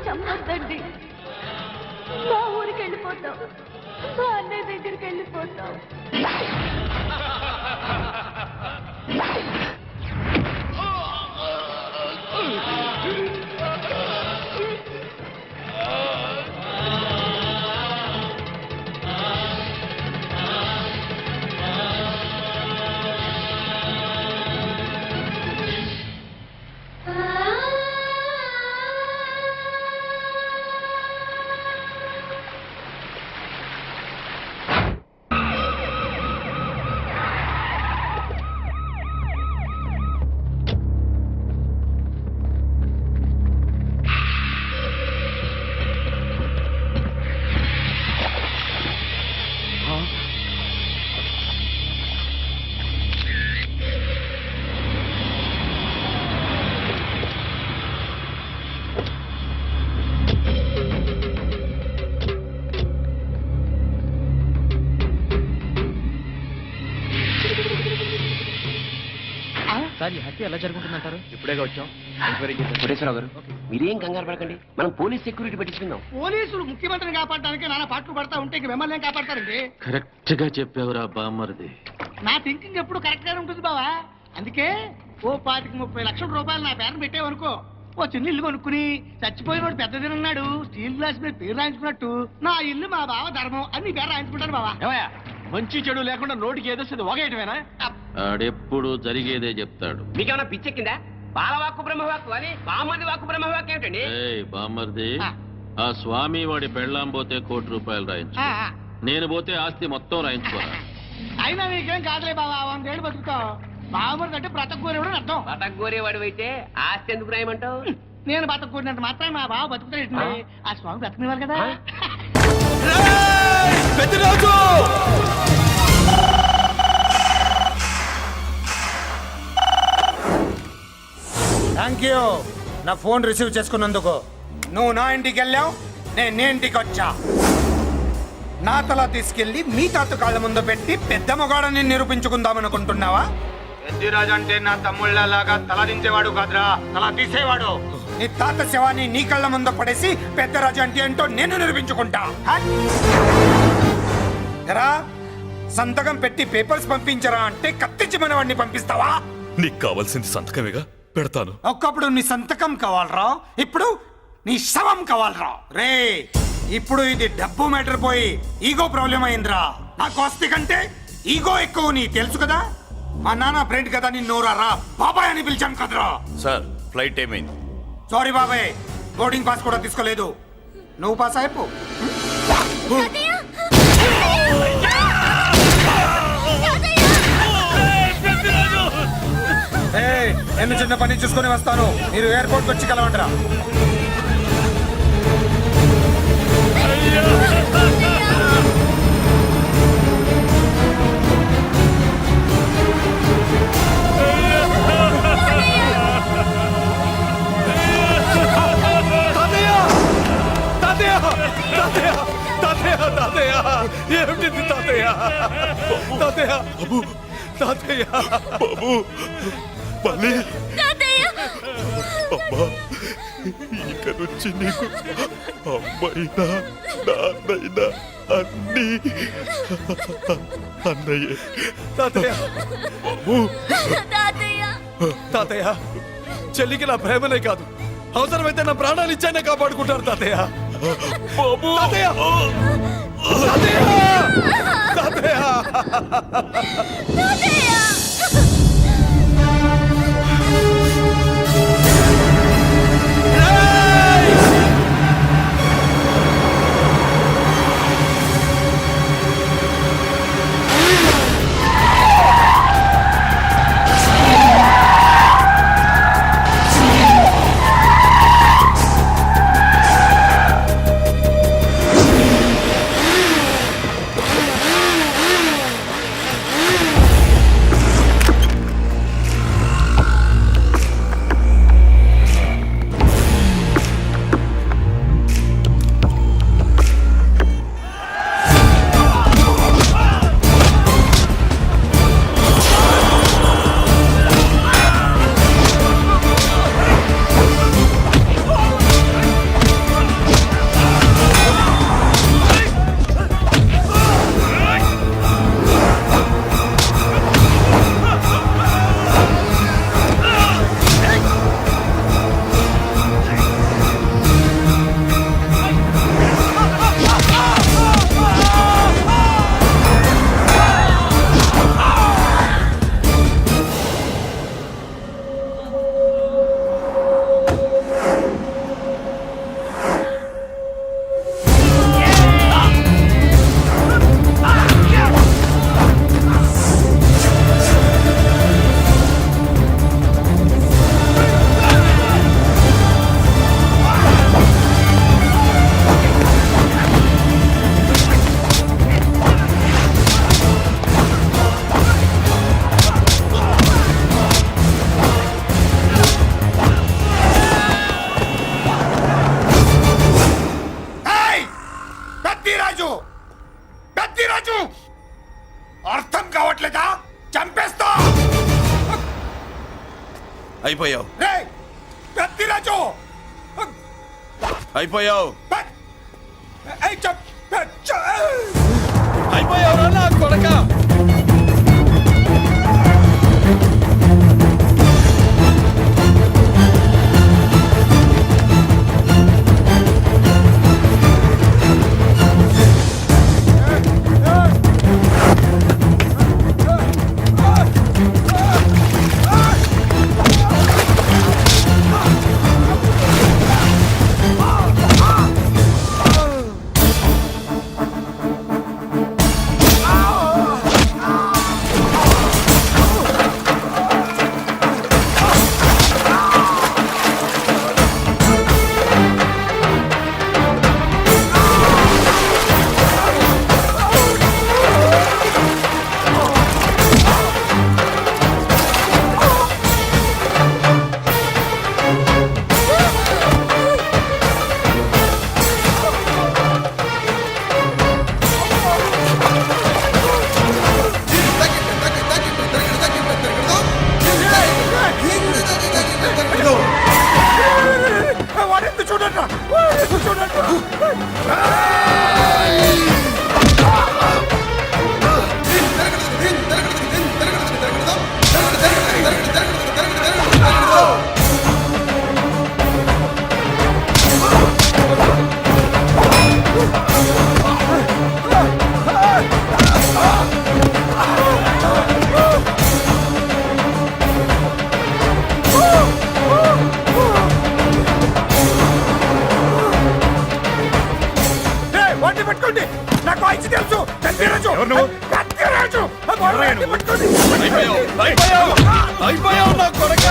చంపొద్దండి. మా ఊరికి వెళ్ళిపోతాం, మా అన్నయ్య దగ్గరికి వెళ్ళిపోతాం. సార్ ఈ హత్య ఎలా జరుగుతుందంటారు? ఇప్పుడేగా వచ్చాం, ఎంక్వైరీ చేద్దాం. కోటేశ్వరరావు గారు మీరేం కంగారు పడకండి, మనం పోలీస్ సెక్యూరిటీ పెట్టించుకుందాం. పోలీసులు ముఖ్యమంత్రిని కాపాడడానికి నాన్న పాటలు పడతా ఉంటే ఇంక మిమ్మల్ని ఏం కాపాడతారండి? కరెక్ట్ గా చెప్పావురా బామ్మర్ది. నా థింకింగ్ ఎప్పుడు కరెక్ట్ గానే ఉంటుంది బావా. అందుకే ఓ 25-30 లక్షల రూపాయలు నా పేరు పెట్టేవనుకో, ఓ చిన్న ఇల్లు కొనుక్కుని చచ్చిపోయినోడు పెద్ద తిన్నాడు స్టీల్ గ్లాస్ మీద పేరు రాయించుకున్నట్టు నా ఇల్లు మా బావ ధర్మం అని నీ పేరు రాయించుకుంటాను బావా. ఏమయ్యా, మంచి చెడు లేకుండా నోటికి ఏదొస్తుంది ఒకేయటమేనా? ఆడెప్పుడు జరిగేదే చెప్తాడు. మీకేమైనా పిచ్చెక్కిందా? బాలవాక్కు బ్రహ్మవాక్కు అని బామ్మది వాక్కు బ్రహ్మవాక్కు ఏమిటండి? బామ్మర్ది, ఆ స్వామి వాడి పెళ్ళాం పోతే ₹1,00,00,000 రాయించు, నేను పోతే ఆస్తి మొత్తం రాయించుకోరా. అయినా నీకేం కాదులే బావా, 100 ఏళ్ళు బతుకుతావు. బావమరిది అంటే బ్రతకూరేవాడు అని అర్థం. బతకగోరేవాడు అయితే ఆస్తి ఎందుకు రాయమంటావు? నేను బతకూరినంత మాత్రం మా బావ బతుకుతాడు. ఆ స్వామి బ్రతకనివ్వాలి కదా. పెద్దరాజు! థ్యాంక్ యూ నా ఫోన్ రిసీవ్ చేసుకున్నందుకు. నువ్వు నా ఇంటికి వెళ్ళావు, నేను నీ ఇంటికి వచ్చా. నా తల తీసుకెళ్లి మీ తాత కాళ్ళ ముందు పెట్టి పెద్ద మొగాడని నిరూపించుకుందామనుకుంటున్నావా? పెద్దిరాజు అంటే నా తమ్ముళ్ళలాగా తల దించేవాడు కాదురా, తల తీసేవాడు. నీ తాత శవాన్ని నీ కళ్ళ ముందు పడేసి పెద్దరాజు అంటే ఏంటో నేను నిరూపించుకుంటా. ఎరా, సంతకం పెట్టి పేపర్స్ పంపించరా అంటే కత్తించి మనవాడిని పంపిస్తావా? నీకు కావాల్సింది సంతకమేగా, పెడతాను. ఒక్కప్పుడు నీ సంతకం కావాలరా, ఇప్పుడు నీ శవం కావాలరా. రే, ఇప్పుడు ఇది డబ్బు మ్యాటర్ పోయి ఈగో ప్రాబ్లం అయిందిరా. నాకు ఆస్తి కంటే ఈగో ఎక్కువ, నీ తెలుసు కదా. మా నాన్న ఫ్రెండ్ కదా, నిన్ను రా బాబాయ్ అని పిలిచాను కదరా. సార్ ఫ్లైట్ ఏమైంది? సారీ బాబాయ్, బోర్డింగ్ పాస్ కూడా తీసుకోలేదు. నువ్వు పాస్ అయిపో. నేను చిన్న పని చూసుకొని వస్తాను, మీరు ఎయిర్పోర్ట్ వచ్చి కలవండిరా. ఏమిటి తాతయ్య? తాతయ్య బాబు, తాతయ్య బాబు, మళ్ళీ అమ్మా, ఇక నుంచి నీకు అమ్మైనా నాన్నైనా అన్నీ అన్నయ్యే. తాతయ్య బాబు, తాతయ్య చెల్లికి నా ప్రేమనే కాదు, అవసరమైతే నా ప్రాణాలు ఇచ్చానే కాపాడుకుంటారు తాతయ్య. బాబు, తాతయ్య తాతయ్య తాతయ్య. అయిపోయావు రే పెద్దిరాజు అయిపోయావు ఏయ్, చప్ అయిపోయావు నా కొడక వాడెందుకు చూడండి చూడండి వాటిని పట్టుకోండి నాకు వాయిస్ తెలుసు పెద్దిరాజు పెద్దిరాజు పట్టుకోండి అయిపోయావు నా కొడక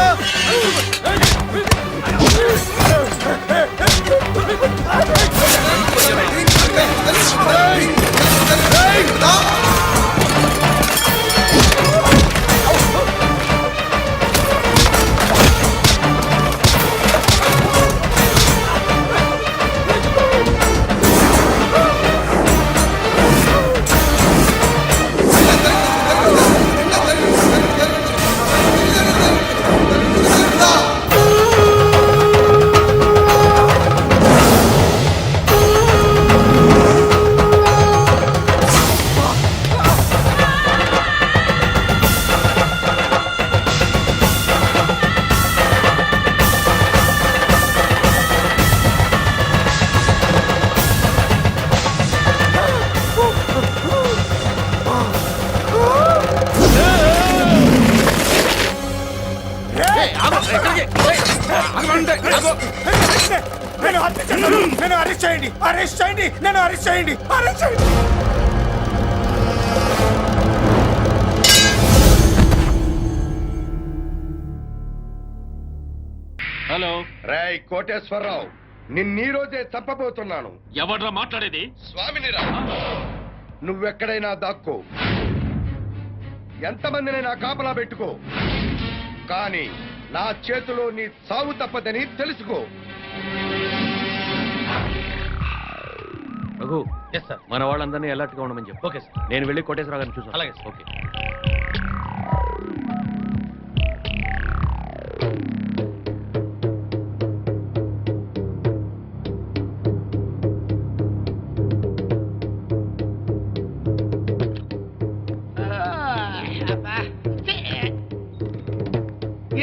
నేను అరెస్ట్ చేయండి అరెస్ట్ చేయండి నన్ను అరెస్ట్ చేయండి అరెస్ట్ చేయండి హలో రేయ్ కోటేశ్వరరావు నిన్నీ రోజే చంపబోతున్నాను. ఎవడ్రా మాట్లాడేది? స్వామినిరా, నువ్వెక్కడైనా దాక్కో, ఎంతమందినైనా కాపలా పెట్టుకో, కానీ నా చేతిలో నీ సావు తప్పదని తెలుసుకో. రఘు, ఎస్ సార్, మన వాళ్ళందరినీ అలర్ట్ గా ఉండమని చెప్పు. ఓకే సార్, నేను వెళ్ళి కోటేశ్వరరావు గారిని చూసాను. అలాగే సార్. ఓకే.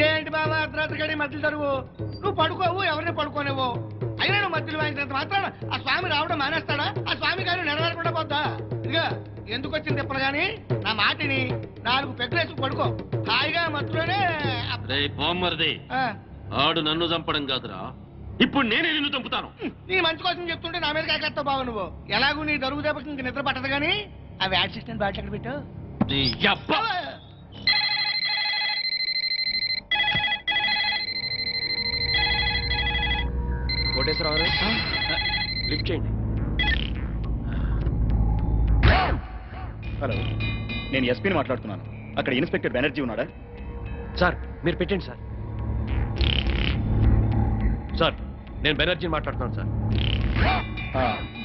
ఏంటి బాబా అర్ధరాత్రి గడి మధ్యలో తరువు? నువ్వు పడుకోవు, ఎవరిని పడుకోనివ్వు. అయినా నువ్వు మధ్యలో వాయించినంత మాత్రాన ఆ స్వామి రావడం మానేస్తాడా? ఆ స్వామి గారు నెరవేరకుండా పోద్దా? ఇదిగా ఎందుకు వచ్చింది తిప్పలు గాని నా మాటిని 4 పెగ్గులేసుకు పడుకో. హాయిగా మధ్యలోనే బామ్మర్ది, ఆడు నన్ను చంపడం కాదురా, ఇప్పుడు నేనే నిన్ను చంపుతాను. నీ మంచి కోసం చెప్తుంటే నా మీద కాకేస్తావు బాబు నువ్వు. ఎలాగూ నీ దరువు దెబ్బకి ఇంక నిద్ర పట్టదు గానీ అవి యాడ్సిస్టెంట్ బాటిల్ ఎక్కడ పెట్టావు? కోటేశ్వరరావు గారు, లిఫ్ట్ చేయండి. హలో, నేను ఎస్పీని మాట్లాడుతున్నాను. అక్కడ ఇన్స్పెక్టర్ బెనర్జీ ఉన్నాడా? సార్ మీరు పెట్టండి సార్. సార్ నేను బెనర్జీని మాట్లాడుతున్నాను sir.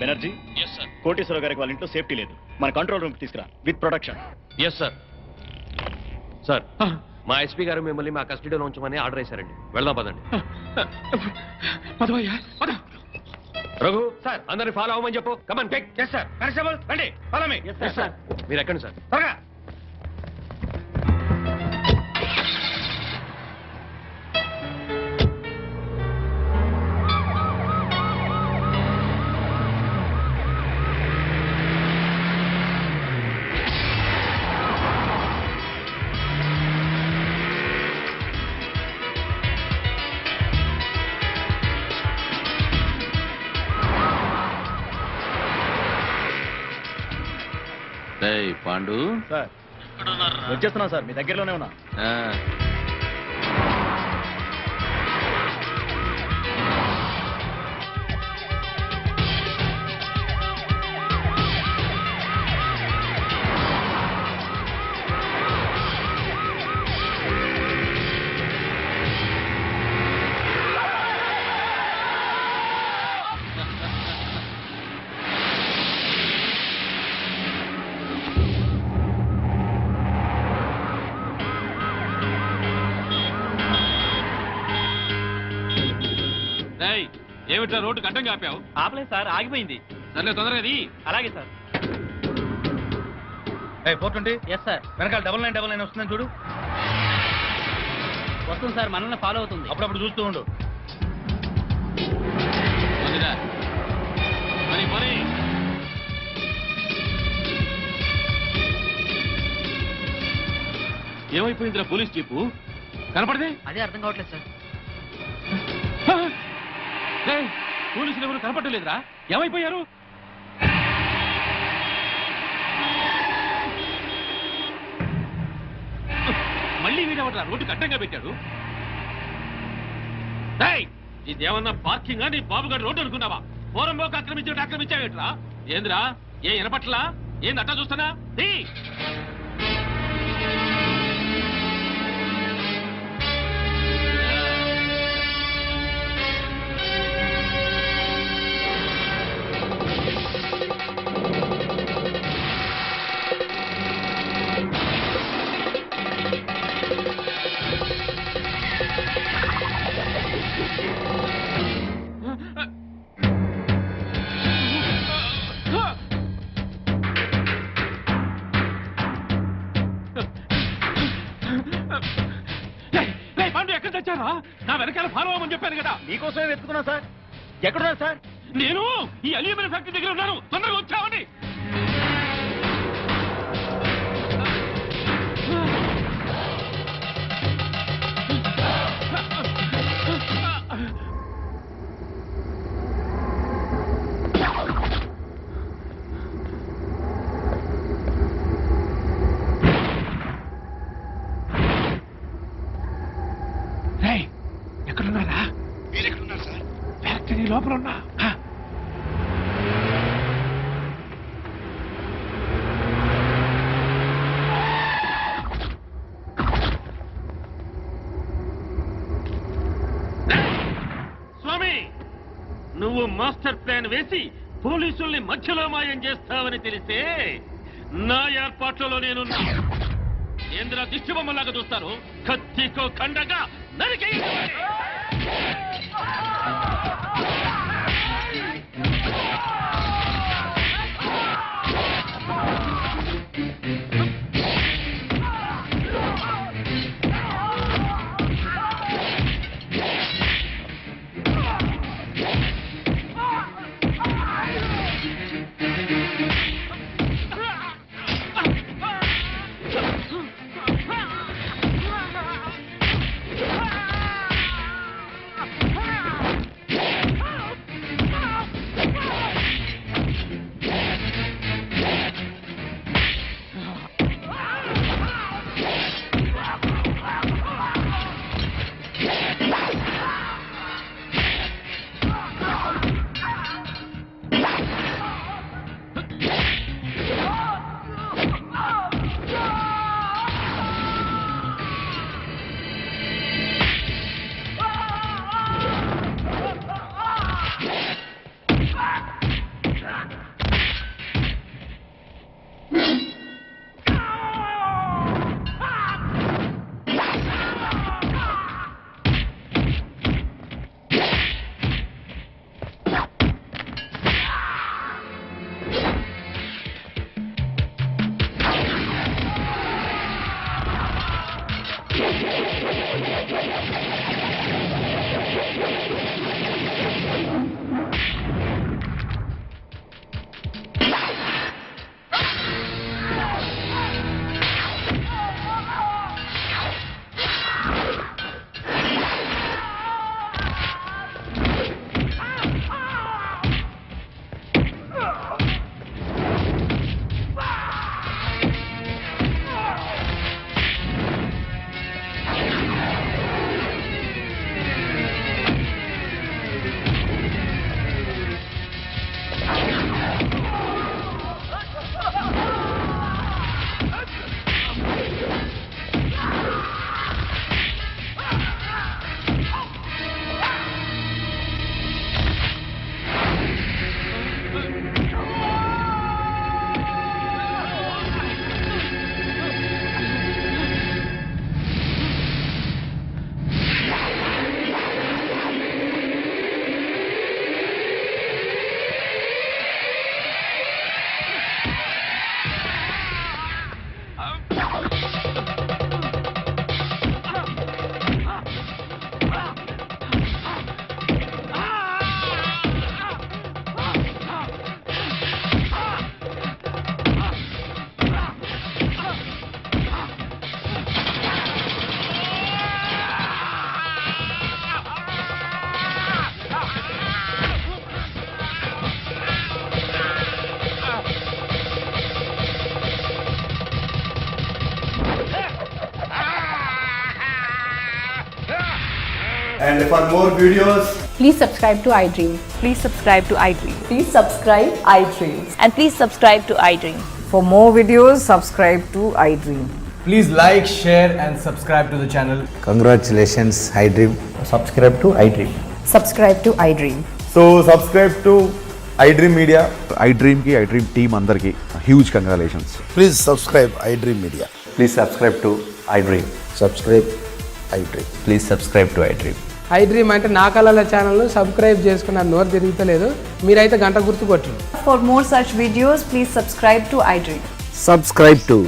Banerjee, yes sir. Koteswararao గారికి వాళ్ళ ఇంట్లో సేఫ్టీ లేదు, మన కంట్రోల్ రూమ్కి తీసుకురా with protection. Yes sir. Sir మా ఎస్పీ గారు మిమ్మల్ని మా కస్టడీలో ఉంచమని ఆర్డర్ చేశారండి. వెళ్దాం పదండి. రఘు సార్, అందరిని ఫాలో అవ్వమని చెప్పు. Come on take. Yes sir. Constable రండి, ఫాలో మీ. సార్ మీరు ఎక్కండి సార్. త్వరగా. పాండు సార్ వచ్చేస్తున్నా సార్, మీ దగ్గరలోనే ఉన్నా. ఏమిట్రా రోడ్డు గడ్డంగా ఆపావు? ఆపలేదు సార్, ఆగిపోయింది. సర్లే తొందరగా. అలాగే సార్. 420. Yes sir. వెనకాల 9999 వస్తుందని చూడు. వస్తుంది సార్, మనల్ని ఫాలో అవుతుంది. అప్పుడప్పుడు చూస్తూ ఉండు. ఏమైపోయిందిరా పోలీస్ జీపు? కనపడదే? అదే అర్థం కావట్లేదు సార్. పోలీసులు ఎవరు కనపడలేదురా? ఏమైపోయారు? మళ్ళీ వీడెవడరా రోడ్డు గడ్డంగా పెట్టాడు? ఇదేమన్నా పార్కింగా? నీ బాబుగారు రోడ్డు అనుకున్నావా? పోరంబోకు ఆక్రమించావేట్రా? ఏందిరా, ఏ వినపట్లా? ఏంది అట్టా చూస్తానా? నా వెనకాల ఫాలో అవ్వమని చెప్పాను కదా. మీకోసమే వెతుకున్నా సార్. ఎక్కడున్నారు సార్? నేను ఈ అల్యూమినియం ఫ్యాక్టరీ దగ్గర ఉన్నాను. తొందరగా వచ్చావని. ఎక్కడున్నారా? మీరెక్కడున్నారు సార్? ఫ్యాక్టరీ లోపల ఉన్నా. స్వామి, నువ్వు మాస్టర్ ప్లాన్ వేసి పోలీసుల్ని మధ్యలో మాయం చేస్తావని తెలిస్తే నా ఏర్పాట్లలో నేనున్నా. ఏంద్ర దిష్టి బొమ్మలాగా చూస్తారు? కత్తికో కండగా నరికి. And for more videos, Please subscribe to iDream. Please subscribe to iDream. Please subscribe iDream. And please subscribe to iDream. For more videos, subscribe to iDream. please like, share and subscribe to the channel. Congratulations, iDream. Subscribe to iDream. Subscribe to iDream. So subscribe to iDream Media. iDream కి iDream team అందరికి huge congratulations. Please subscribe iDream Media. Please subscribe to iDream. Subscribe iDream. Please subscribe to iDream. iDream అంటే నా కళల channel subscribe చేసుకున్న నోరు తిరుగుతలేదు. మీరైతే గంట గుర్తు కొట్టండి. For more such videos, please subscribe to iDream. Subscribe to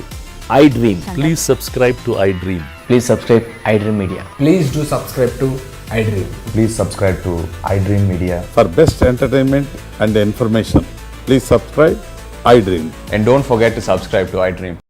iDream. Please subscribe to iDream. Please subscribe iDream Media. Please do subscribe to iDream. Please subscribe to iDream Media. For best entertainment and information, please subscribe iDream. And don't forget to subscribe to iDream.